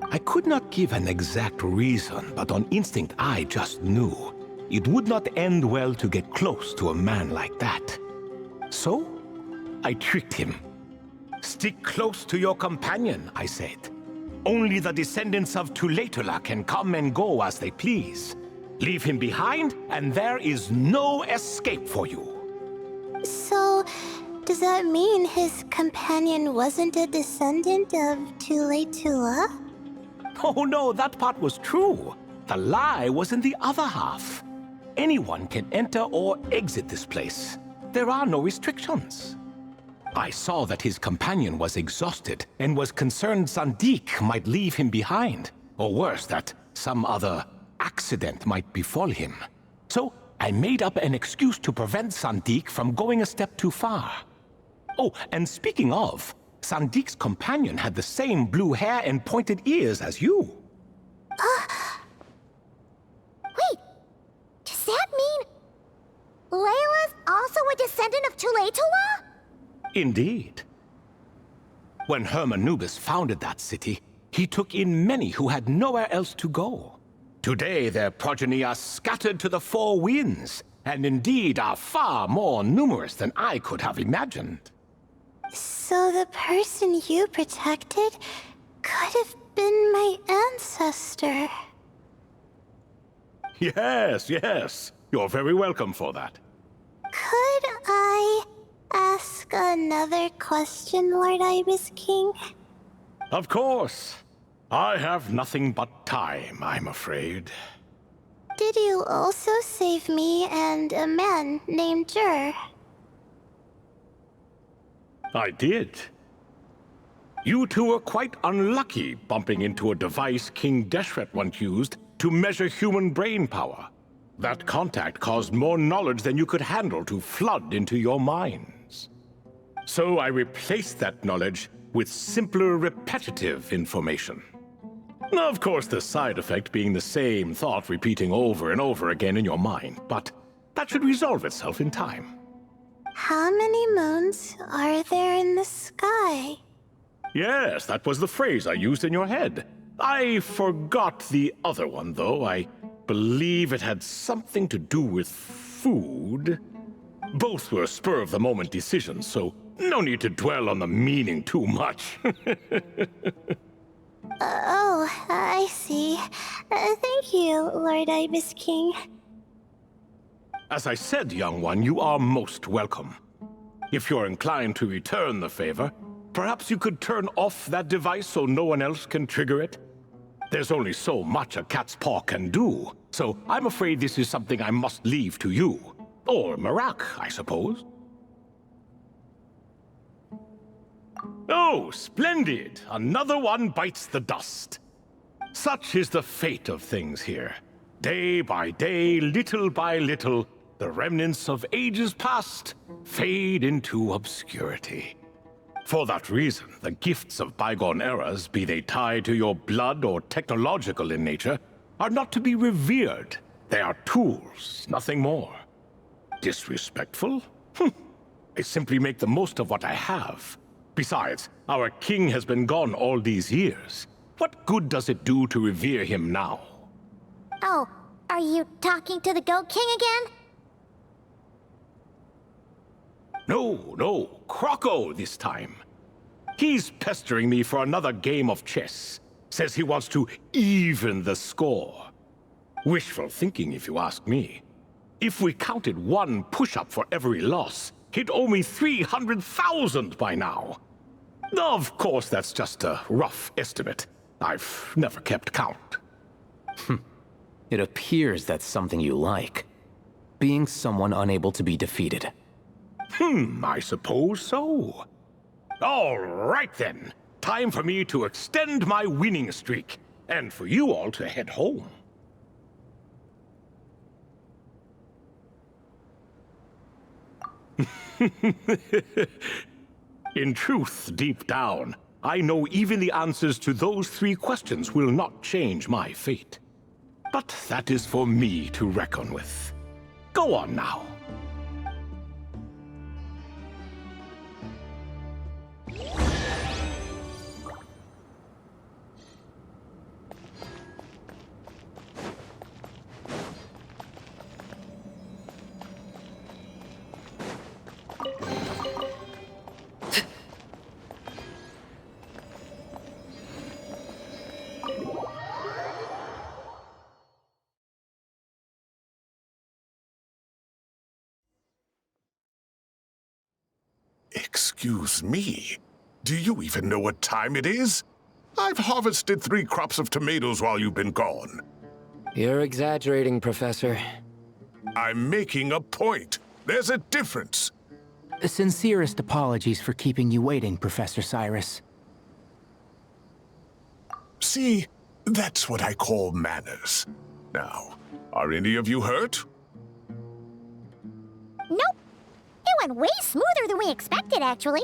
I could not give an exact reason, but on instinct I just knew it would not end well to get close to a man like that. So, I tricked him. Stick close to your companion, I said. Only the descendants of Tulatula can come and go as they please. Leave him behind, and there is no escape for you. So, does that mean his companion wasn't a descendant of Tulatula? Oh no, that part was true. The lie was in the other half. Anyone can enter or exit this place. There are no restrictions. I saw that his companion was exhausted and was concerned Zandik might leave him behind, or worse, that some other accident might befall him. So I made up an excuse to prevent Zandik from going a step too far. Oh, and speaking of, Zandik's companion had the same blue hair and pointed ears as you. Wait, does that mean Layla's also a descendant of Tulatula? Indeed. When Hermanubis founded that city, he took in many who had nowhere else to go. Today their progeny are scattered to the 4 winds, and indeed are far more numerous than I could have imagined. So the person you protected could have been my ancestor. Yes, yes. You're very welcome for that. Could I ask another question, Lord Ibis King? Of course. I have nothing but time, I'm afraid. Did you also save me and a man named Jur? I did. You two were quite unlucky bumping into a device King Deshret once used to measure human brain power. That contact caused more knowledge than you could handle to flood into your minds. So I replaced that knowledge with simpler, repetitive information. Of course, the side effect being the same thought repeating over and over again in your mind, but that should resolve itself in time. How many moons are there in the sky? Yes, that was the phrase I used in your head. I forgot the other one, though. I believe it had something to do with food. Both were spur-of-the-moment decisions, so no need to dwell on the meaning too much. Oh, I see. Thank you, Lord Ibis King. As I said, young one, you are most welcome. If you're inclined to return the favor, perhaps you could turn off that device so no one else can trigger it? There's only so much a cat's paw can do, so I'm afraid this is something I must leave to you. Or Marak, I suppose. Oh, splendid! Another one bites the dust. Such is the fate of things here. Day by day, little by little, the remnants of ages past fade into obscurity. For that reason, the gifts of bygone eras, be they tied to your blood or technological in nature, are not to be revered. They are tools, nothing more. Disrespectful? I simply make the most of what I have. Besides, our king has been gone all these years. What good does it do to revere him now? Oh, are you talking to the Goat King again? No, Croco this time. He's pestering me for another game of chess. Says he wants to even the score. Wishful thinking, if you ask me. If we counted one push-up for every loss, he'd owe me 300,000 by now. Of course, that's just a rough estimate. I've never kept count. It appears that's something you like. Being someone unable to be defeated. I suppose so. All right then. Time for me to extend my winning streak, and for you all to head home. In truth, deep down, I know even the answers to those 3 questions will not change my fate. But that is for me to reckon with. Go on now. Excuse me. Do you even know what time it is? I've harvested 3 crops of tomatoes while you've been gone. You're exaggerating, Professor. I'm making a point. There's a difference. Sincerest apologies for keeping you waiting, Professor Cyrus. See, that's what I call manners. Now, are any of you hurt? Nope. It went way smoother than we expected, actually.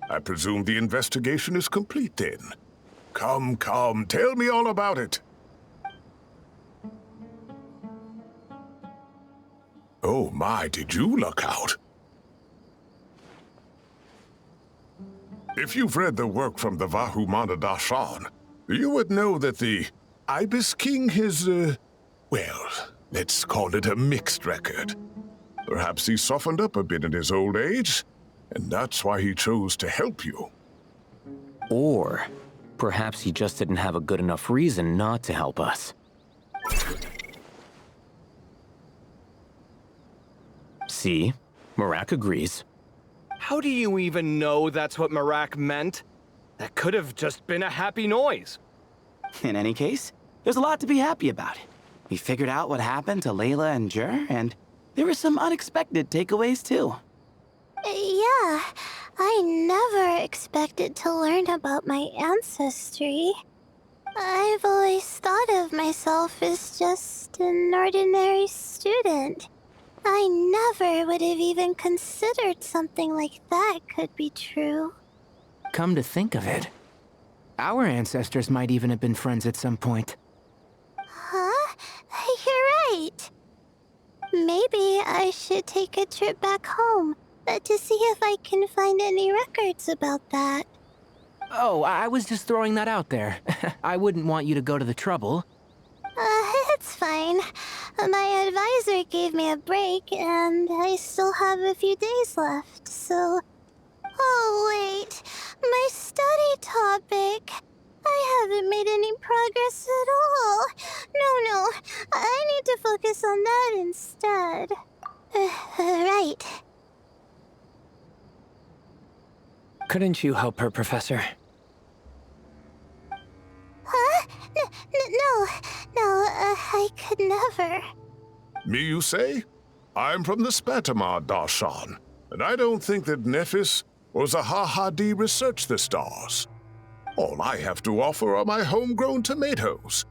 I presume the investigation is complete then. Come, tell me all about it. Oh my, did you luck out? If you've read the work from the Vahumana Dashan, you would know that the Ibis King has, well, let's call it a mixed record. Perhaps he softened up a bit in his old age, and that's why he chose to help you. Or perhaps he just didn't have a good enough reason not to help us. See? Marak agrees. How do you even know that's what Marak meant? That could have just been a happy noise. In any case, there's a lot to be happy about. We figured out what happened to Layla and Jer, and there were some unexpected takeaways too. Yeah, I never expected to learn about my ancestry. I've always thought of myself as just an ordinary student. I never would have even considered something like that could be true. Come to think of it, our ancestors might even have been friends at some point. Huh? You're right. Maybe I should take a trip back home to see if I can find any records about that. Oh, I was just throwing that out there. I wouldn't want you to go to the trouble. It's fine. My advisor gave me a break, and I still have a few days left, so... Oh, wait. My study topic. I haven't made any progress at all. No. I need to focus on that instead. Right. Couldn't you help her, Professor? Huh? No, I could never. Me, you say? I'm from the Spatamar, Darshan, and I don't think that Nephis or Zahahadi researched the stars. All I have to offer are my homegrown tomatoes.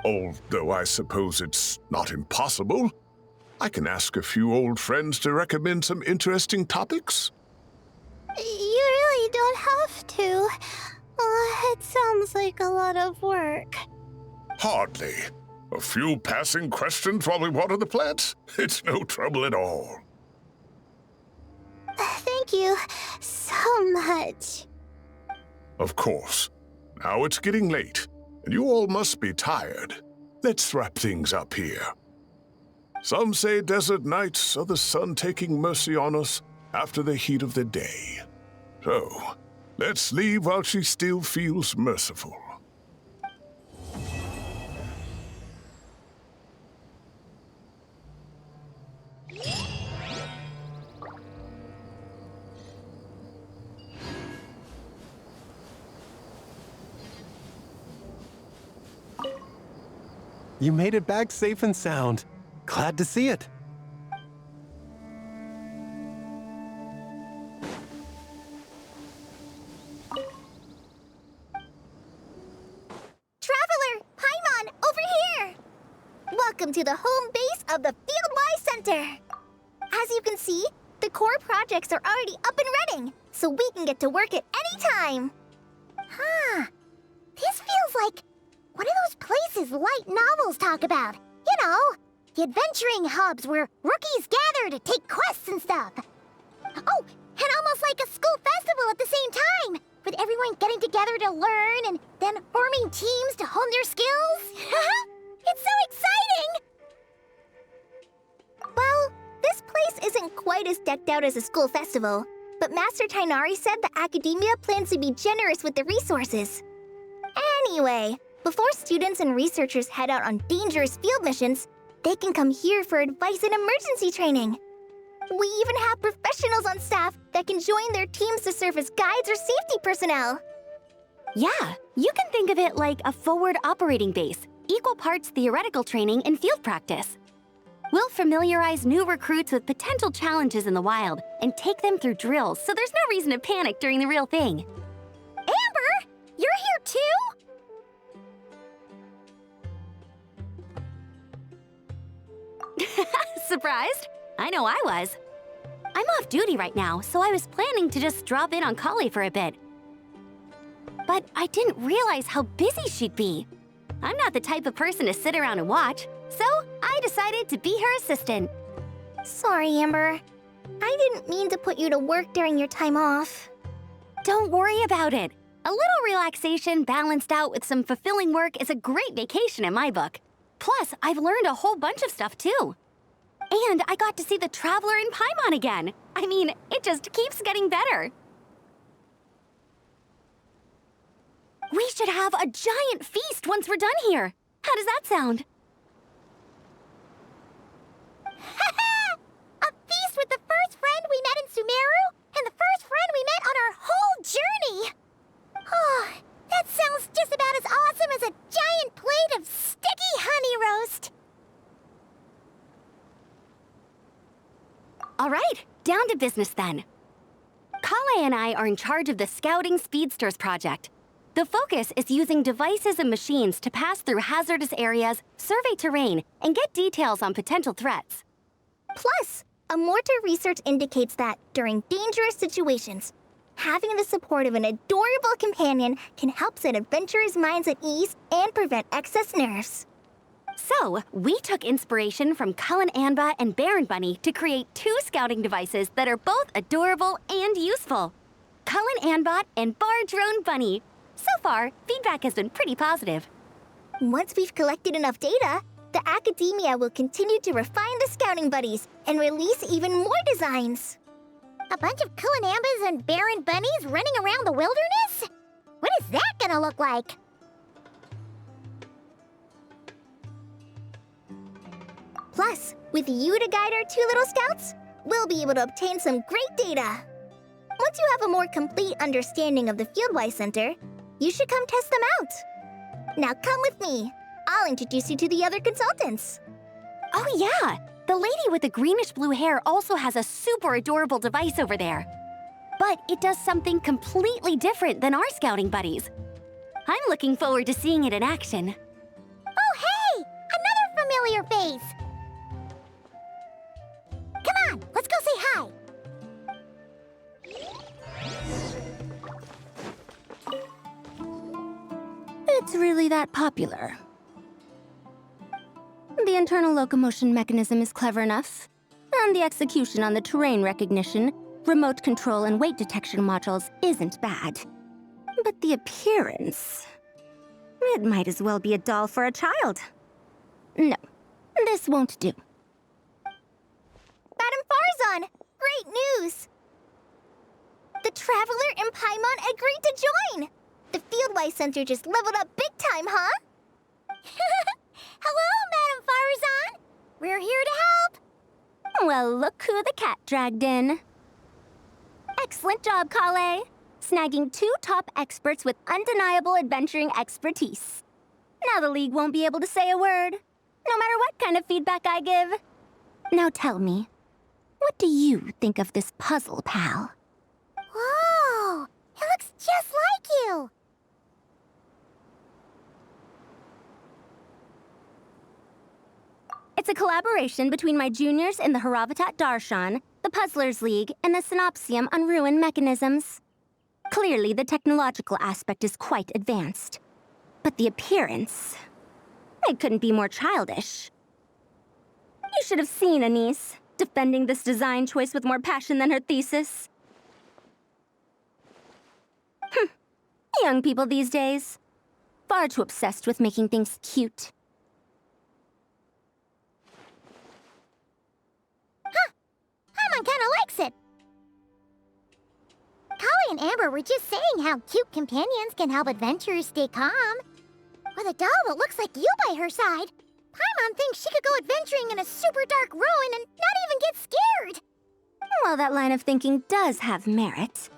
Although I suppose it's not impossible. I can ask a few old friends to recommend some interesting topics. You really don't have to. It sounds like a lot of work. Hardly. A few passing questions while we water the plants? It's no trouble at all. Thank you so much. Of course. Now it's getting late, and you all must be tired. Let's wrap things up here. Some say desert nights are the sun taking mercy on us after the heat of the day. So, let's leave while she still feels merciful. You made it back safe and sound. Glad to see it. Traveler! Paimon, over here! Welcome to the home base of the Field Y Center! As you can see, the core projects are already up and running, so we can get to work at any time! Huh. This feels like one of those places light novels talk about. You know, the adventuring hubs where rookies gather to take quests and stuff. Oh, and almost like a school festival at the same time, with everyone getting together to learn and then forming teams to hone their skills. It's so exciting! Well, this place isn't quite as decked out as a school festival, but Master Tainari said the academia plans to be generous with the resources. Anyway, before students and researchers head out on dangerous field missions, they can come here for advice and emergency training. We even have professionals on staff that can join their teams to serve as guides or safety personnel. Yeah, you can think of it like a forward operating base, equal parts theoretical training and field practice. We'll familiarize new recruits with potential challenges in the wild and take them through drills so there's no reason to panic during the real thing. Amber, you're here too? Surprised? I know I was. I'm off duty right now, so I was planning to just drop in on Kali for a bit. But I didn't realize how busy she'd be. I'm not the type of person to sit around and watch, so I decided to be her assistant. Sorry, Amber. I didn't mean to put you to work during your time off. Don't worry about it. A little relaxation balanced out with some fulfilling work is a great vacation in my book. Plus, I've learned a whole bunch of stuff too. And I got to see the Traveler in Paimon again. I mean, it just keeps getting better. We should have a giant feast once we're done here. How does that sound? A feast with the first friend we met in Sumeru and the first friend we met on our whole journey! Oh, that sounds just about as awesome as a giant plate of sticky honey roast! All right, down to business then. Kale and I are in charge of the Scouting Speedsters project. The focus is using devices and machines to pass through hazardous areas, survey terrain, and get details on potential threats. Plus, a mortar research indicates that during dangerous situations, having the support of an adorable companion can help set adventurers' minds at ease and prevent excess nerves. So, we took inspiration from Cullen Anba and Baron Bunny to create 2 scouting devices that are both adorable and useful. Cullen Anbot and Bar Drone Bunny. So far, feedback has been pretty positive. Once we've collected enough data, the Academia will continue to refine the scouting buddies and release even more designs. A bunch of Cullen Ambas and Baron Bunnies running around the wilderness? What is that gonna look like? Plus, with you to guide our 2 little scouts, we'll be able to obtain some great data. Once you have a more complete understanding of the Fieldwise Center, you should come test them out. Now come with me. I'll introduce you to the other consultants. Oh yeah! The lady with the greenish-blue hair also has a super adorable device over there. But it does something completely different than our scouting buddies. I'm looking forward to seeing it in action. Oh, hey! Another familiar face! Come on, let's go say hi! It's really that popular. The internal locomotion mechanism is clever enough, and the execution on the terrain recognition, remote control, and weight detection modules isn't bad. But the appearance... it might as well be a doll for a child. No, this won't do. Madame Farzan, great news! The Traveler and Paimon agreed to join! The Fieldwise Center just leveled up big time, huh? Hello, Madame Farzan! We're here to help! Well, look who the cat dragged in. Excellent job, Kale. Snagging 2 top experts with undeniable adventuring expertise. Now the League won't be able to say a word, no matter what kind of feedback I give. Now tell me, what do you think of this puzzle, pal? Whoa! It looks just like you! It's a collaboration between my juniors in the Haravatat Darshan, the Puzzlers League, and the Synopsium on Ruin Mechanisms. Clearly, the technological aspect is quite advanced. But the appearance... it couldn't be more childish. You should have seen Anise, defending this design choice with more passion than her thesis. Young people these days. Far too obsessed with making things cute. Paimon kinda likes it. Kali and Amber were just saying how cute companions can help adventurers stay calm. With a doll that looks like you by her side, Paimon thinks she could go adventuring in a super dark ruin and not even get scared. Well, that line of thinking does have merit.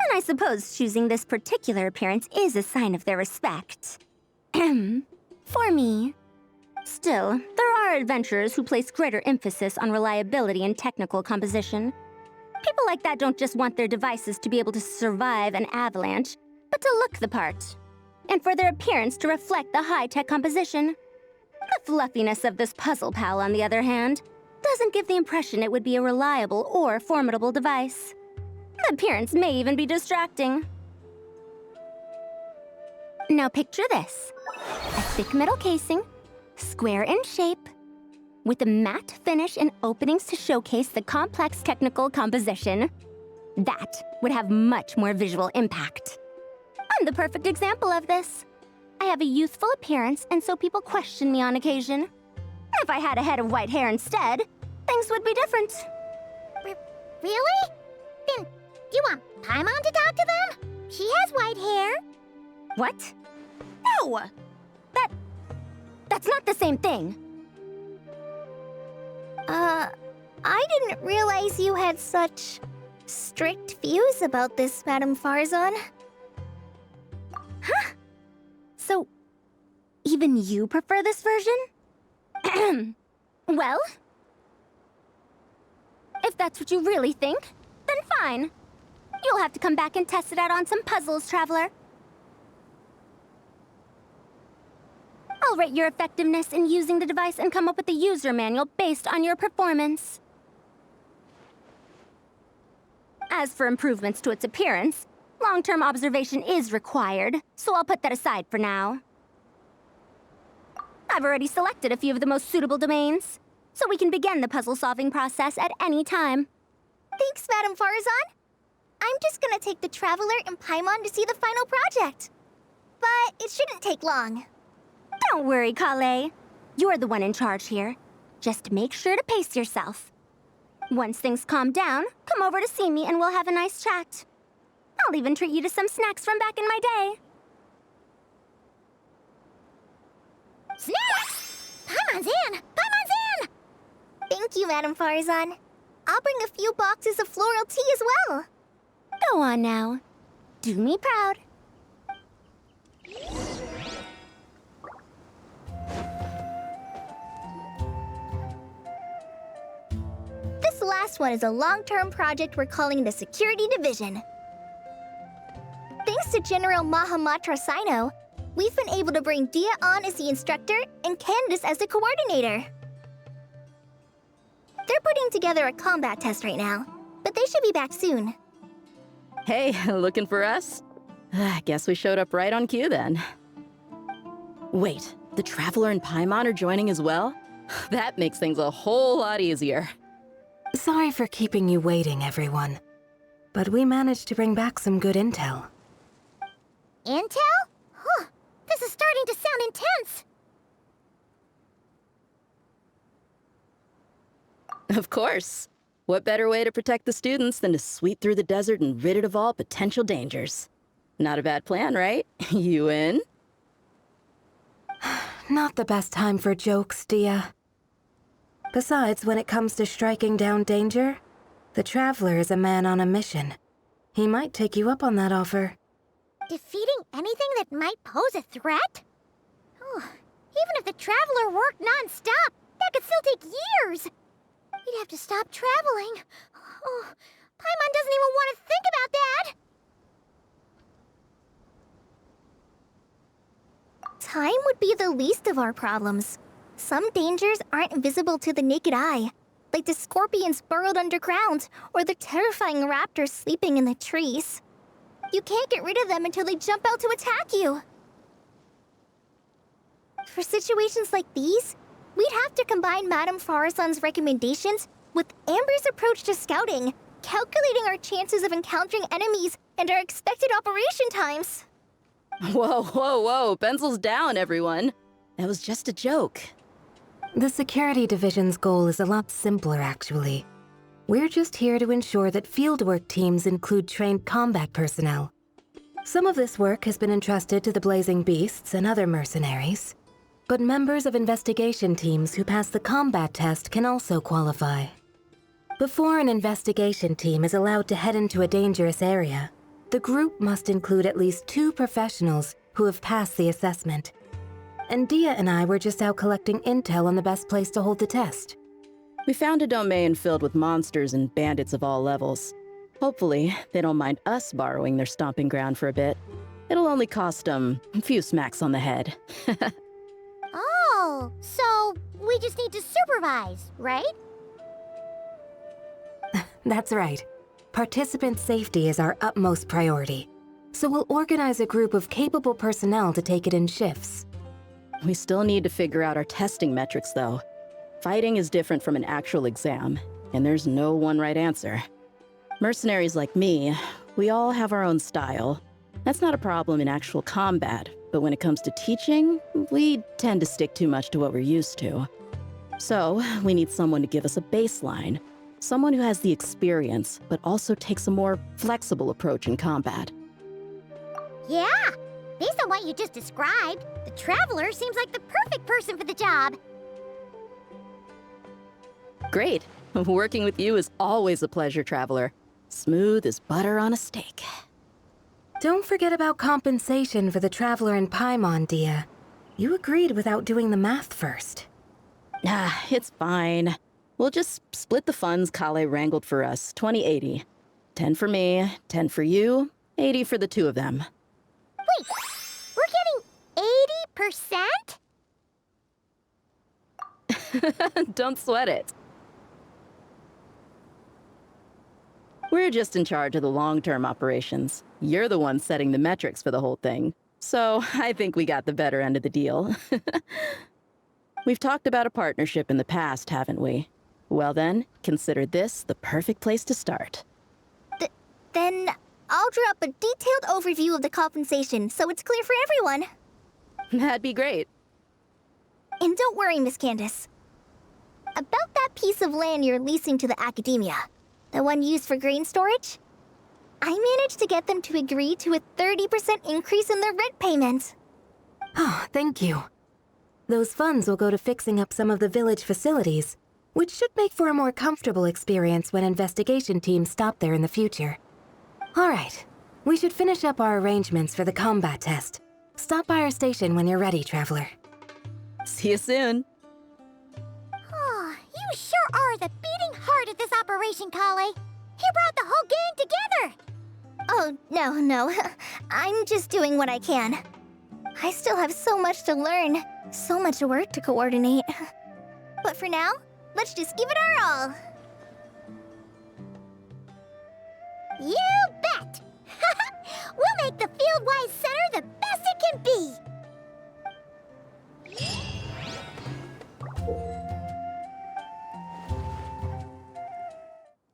And I suppose choosing this particular appearance is a sign of their respect. For me. Still, there are adventurers who place greater emphasis on reliability and technical composition. People like that don't just want their devices to be able to survive an avalanche, but to look the part. And for their appearance to reflect the high-tech composition. The fluffiness of this puzzle pal, on the other hand, doesn't give the impression it would be a reliable or formidable device. The appearance may even be distracting. Now picture this. A thick metal casing, square in shape, with a matte finish and openings to showcase the complex technical composition. That would have much more visual impact. I'm the perfect example of this. I have a youthful appearance, and so people question me on occasion. If I had a head of white hair instead, things would be different. Really? Then, do you want Paimon to talk to them? She has white hair. What? No! That's not the same thing. I didn't realize you had such strict views about this, Madame Farzan. Huh? So, even you prefer this version? Well, if that's what you really think, then fine. You'll have to come back and test it out on some puzzles, Traveler. I'll rate your effectiveness in using the device and come up with a user manual based on your performance. As for improvements to its appearance, long-term observation is required, so I'll put that aside for now. I've already selected a few of the most suitable domains, so we can begin the puzzle-solving process at any time. Thanks, Madame Farazan. I'm just gonna take the Traveler and Paimon to see the final project. But it shouldn't take long. Don't worry, Kale. You're the one in charge here. Just make sure to pace yourself. Once things calm down, come over to see me and we'll have a nice chat. I'll even treat you to some snacks from back in my day. Snacks! Paimon's in! Paimon's in! Thank you, Madame Farazan. I'll bring a few boxes of floral tea as well. Go on now. Do me proud. This last one is a long-term project we're calling the Security Division. Thanks to General Mahamatra Sino, we've been able to bring Dia on as the instructor and Candace as the coordinator. They're putting together a combat test right now, but they should be back soon. Hey, looking for us? Guess we showed up right on cue then. Wait, the Traveler and Paimon are joining as well? That makes things a whole lot easier. Sorry for keeping you waiting, everyone. But we managed to bring back some good intel. Intel? Huh. This is starting to sound intense. Of course. What better way to protect the students than to sweep through the desert and rid it of all potential dangers? Not a bad plan, right? You in? Not the best time for jokes, Dia. Besides, when it comes to striking down danger, the Traveler is a man on a mission. He might take you up on that offer. Defeating anything that might pose a threat? Oh, even if the Traveler worked non-stop, that could still take years. We'd have to stop traveling. Oh, Paimon doesn't even want to think about that. Time would be the least of our problems. Some dangers aren't visible to the naked eye, like the scorpions burrowed underground or the terrifying raptors sleeping in the trees. You can't get rid of them until they jump out to attack you. For situations like these, we'd have to combine Madame Farazan's recommendations with Amber's approach to scouting, calculating our chances of encountering enemies and our expected operation times. Whoa, whoa, whoa, pencils down, everyone. That was just a joke. The Security Division's goal is a lot simpler, actually. We're just here to ensure that fieldwork teams include trained combat personnel. Some of this work has been entrusted to the Blazing Beasts and other mercenaries, but members of investigation teams who pass the combat test can also qualify. Before an investigation team is allowed to head into a dangerous area, the group must include at least 2 professionals who have passed the assessment. And Dia and I were just out collecting intel on the best place to hold the test. We found a domain filled with monsters and bandits of all levels. Hopefully, they don't mind us borrowing their stomping ground for a bit. It'll only cost them a few smacks on the head. Oh, so we just need to supervise, right? That's right. Participant safety is our utmost priority. So we'll organize a group of capable personnel to take it in shifts. We still need to figure out our testing metrics, though. Fighting is different from an actual exam, and there's no one right answer. Mercenaries like me, we all have our own style. That's not a problem in actual combat, but when it comes to teaching, we tend to stick too much to what we're used to. So, we need someone to give us a baseline. Someone who has the experience, but also takes a more flexible approach in combat. Yeah, based on what you just described, the Traveler seems like the perfect person for the job. Great. Working with you is always a pleasure, Traveler. Smooth as butter on a steak. Don't forget about compensation for the Traveler and Paimon, Dia. You agreed without doing the math first. Ah, it's fine. We'll just split the funds Kale wrangled for us, 20-80. 10 for me, 10 for you, 80 for the 2 of them. Wait, we're getting 80%? Don't sweat it. We're just in charge of the long-term operations. You're the one setting the metrics for the whole thing. So I think we got the better end of the deal. We've talked about a partnership in the past, haven't we? Well then, consider this the perfect place to start. Then I'll draw up a detailed overview of the compensation so it's clear for everyone. That'd be great. And don't worry, Miss Candace. About that piece of land you're leasing to the academia, the one used for grain storage, I managed to get them to agree to a 30% increase in their rent payment. Oh, thank you. Those funds will go to fixing up some of the village facilities, which should make for a more comfortable experience when investigation teams stop there in the future. All right, we should finish up our arrangements for the combat test. Stop by our station when you're ready, Traveler. See you soon. Oh, you sure are the beating heart of this operation, Kale. He brought the whole gang together. Oh, no. I'm just doing what I can. I still have so much to learn, so much work to coordinate. But for now, let's just give it our all. You bet! We'll make the Fieldwise Center the best it can be!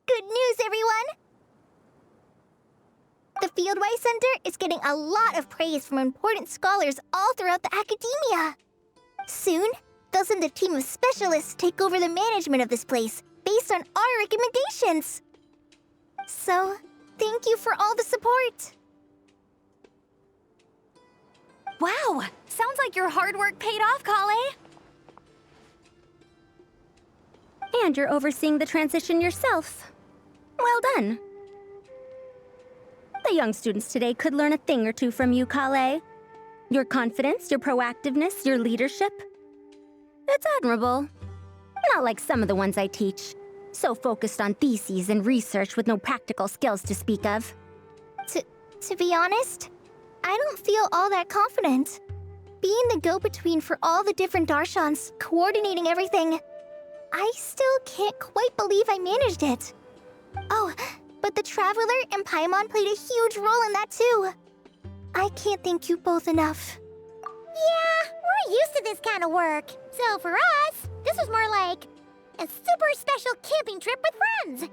Good news, everyone! The Fieldwise Center is getting a lot of praise from important scholars all throughout the academia. Soon, they'll send a team of specialists to take over the management of this place based on our recommendations. So, thank you for all the support. Wow! Sounds like your hard work paid off, Kale. And you're overseeing the transition yourself. Well done. The young students today could learn a thing or two from you, Kale. Your confidence, your proactiveness, your leadership. It's admirable. Not like some of the ones I teach. So focused on theses and research with no practical skills to speak of. To be honest, I don't feel all that confident. Being the go-between for all the different Darshans, coordinating everything, I still can't quite believe I managed it. Oh, but the Traveler and Paimon played a huge role in that too. I can't thank you both enough. Yeah, we're used to this kind of work. So for us, this was more like a super special camping trip with friends.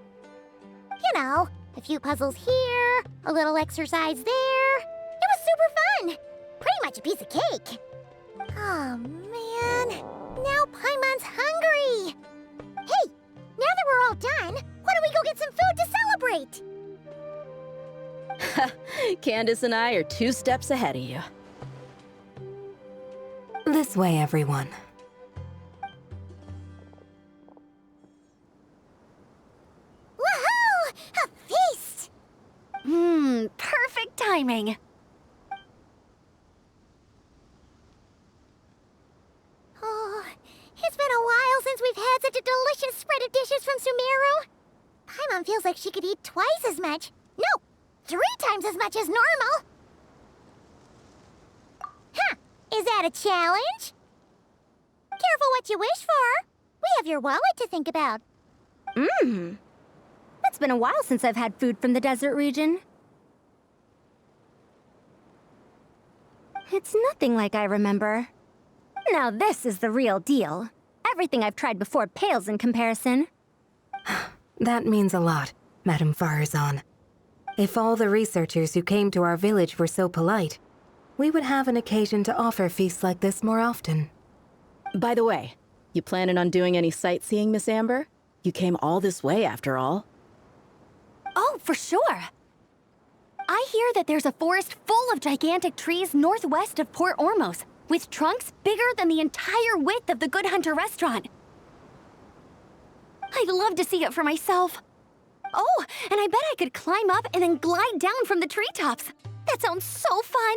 You know, a few puzzles here, a little exercise there. It was super fun. Pretty much a piece of cake. Oh, man. Now Paimon's hungry. Hey, now that we're all done, why don't we go get some food to celebrate? Candace and I are 2 steps ahead of you. This way, everyone. Woohoo! A feast! Perfect timing. Oh, it's been a while since we've had such a delicious spread of dishes from Sumeru. Paimon feels like she could eat twice as much. No, 3 times as much as normal. Huh, is that a challenge? Careful what you wish for. We have your wallet to think about. It's been a while since I've had food from the desert region. It's nothing like I remember. Now this is the real deal. Everything I've tried before pales in comparison. That means a lot, Madame Farazan. If all the researchers who came to our village were so polite, we would have an occasion to offer feasts like this more often. By the way, you planning on doing any sightseeing, Miss Amber? You came all this way, after all. Oh, for sure. I hear that there's a forest full of gigantic trees northwest of Port Ormos, with trunks bigger than the entire width of the Good Hunter restaurant. I'd love to see it for myself. Oh, and I bet I could climb up and then glide down from the treetops. That sounds so fun.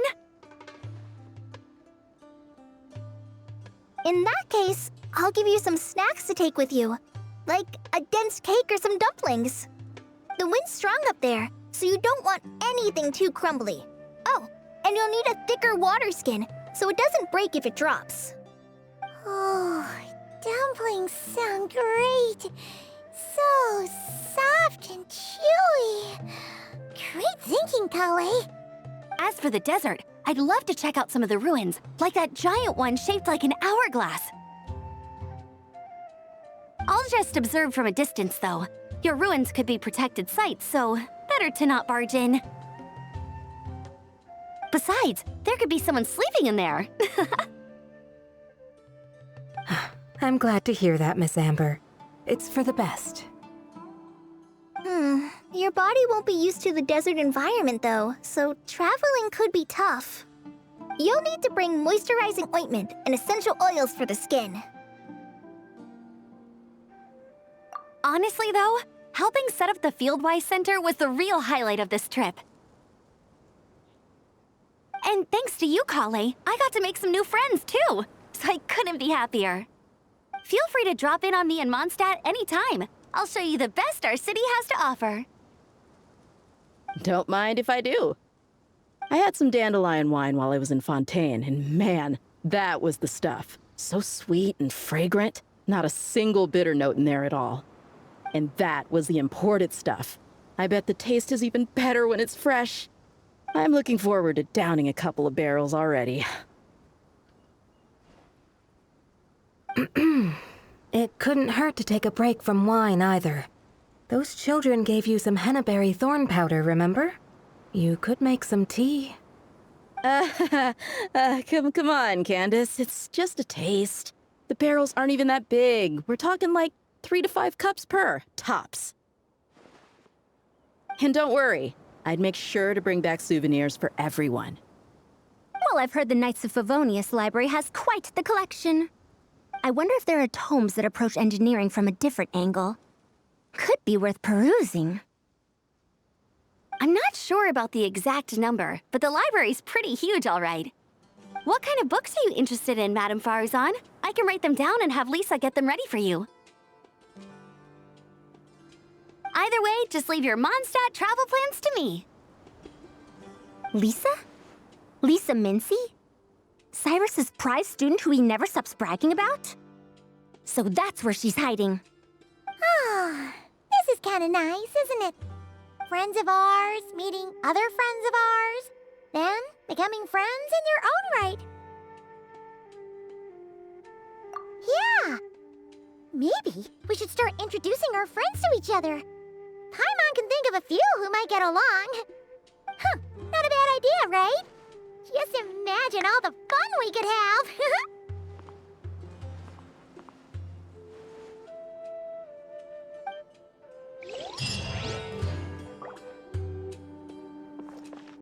In that case, I'll give you some snacks to take with you. Like a dense cake or some dumplings. The wind's strong up there, so you don't want anything too crumbly. Oh, and you'll need a thicker water skin, so it doesn't break if it drops. Oh, dumplings sound great. So soft and chewy. exciting, Kale. As for the desert, I'd love to check out some of the ruins, like that giant one shaped like an hourglass. I'll just observe from a distance, though. Your ruins could be protected sites, so better to not barge in. Besides, there could be someone sleeping in there. I'm glad to hear that, Miss Amber. It's for the best. Your body won't be used to the desert environment though, so traveling could be tough. You'll need to bring moisturizing ointment and essential oils for the skin. Honestly, though, helping set up the Fieldwise Center was the real highlight of this trip. And thanks to you, Kale, I got to make some new friends, too. So I couldn't be happier. Feel free to drop in on me in Mondstadt anytime. I'll show you the best our city has to offer. Don't mind if I do. I had some dandelion wine while I was in Fontaine, and man, that was the stuff. So sweet and fragrant, not a single bitter note in there at all. And that was the imported stuff. I bet the taste is even better when it's fresh. I'm looking forward to downing a couple of barrels already. It couldn't hurt to take a break from wine either. Those children gave you some hennaberry thorn powder, remember? You could make some tea. Come on, Candace. It's just a taste. The barrels aren't even that big. We're talking like 3 to 5 cups per, tops. And don't worry, I'd make sure to bring back souvenirs for everyone. Well, I've heard the Knights of Favonius library has quite the collection. I wonder if there are tomes that approach engineering from a different angle. Could be worth perusing. I'm not sure about the exact number, but the library's pretty huge, all right. What kind of books are you interested in, Madame Farzan? I can write them down and have Lisa get them ready for you. Either way, just leave your Mondstadt travel plans to me. Lisa? Lisa Mincy? Cyrus's prize student who he never stops bragging about? So that's where she's hiding. Ah, this is kinda nice, isn't it? Friends of ours meeting other friends of ours, then becoming friends in their own right. Yeah! Maybe we should start introducing our friends to each other. Paimon can think of a few who might get along. Huh, not a bad idea, right? Just imagine all the fun we could have!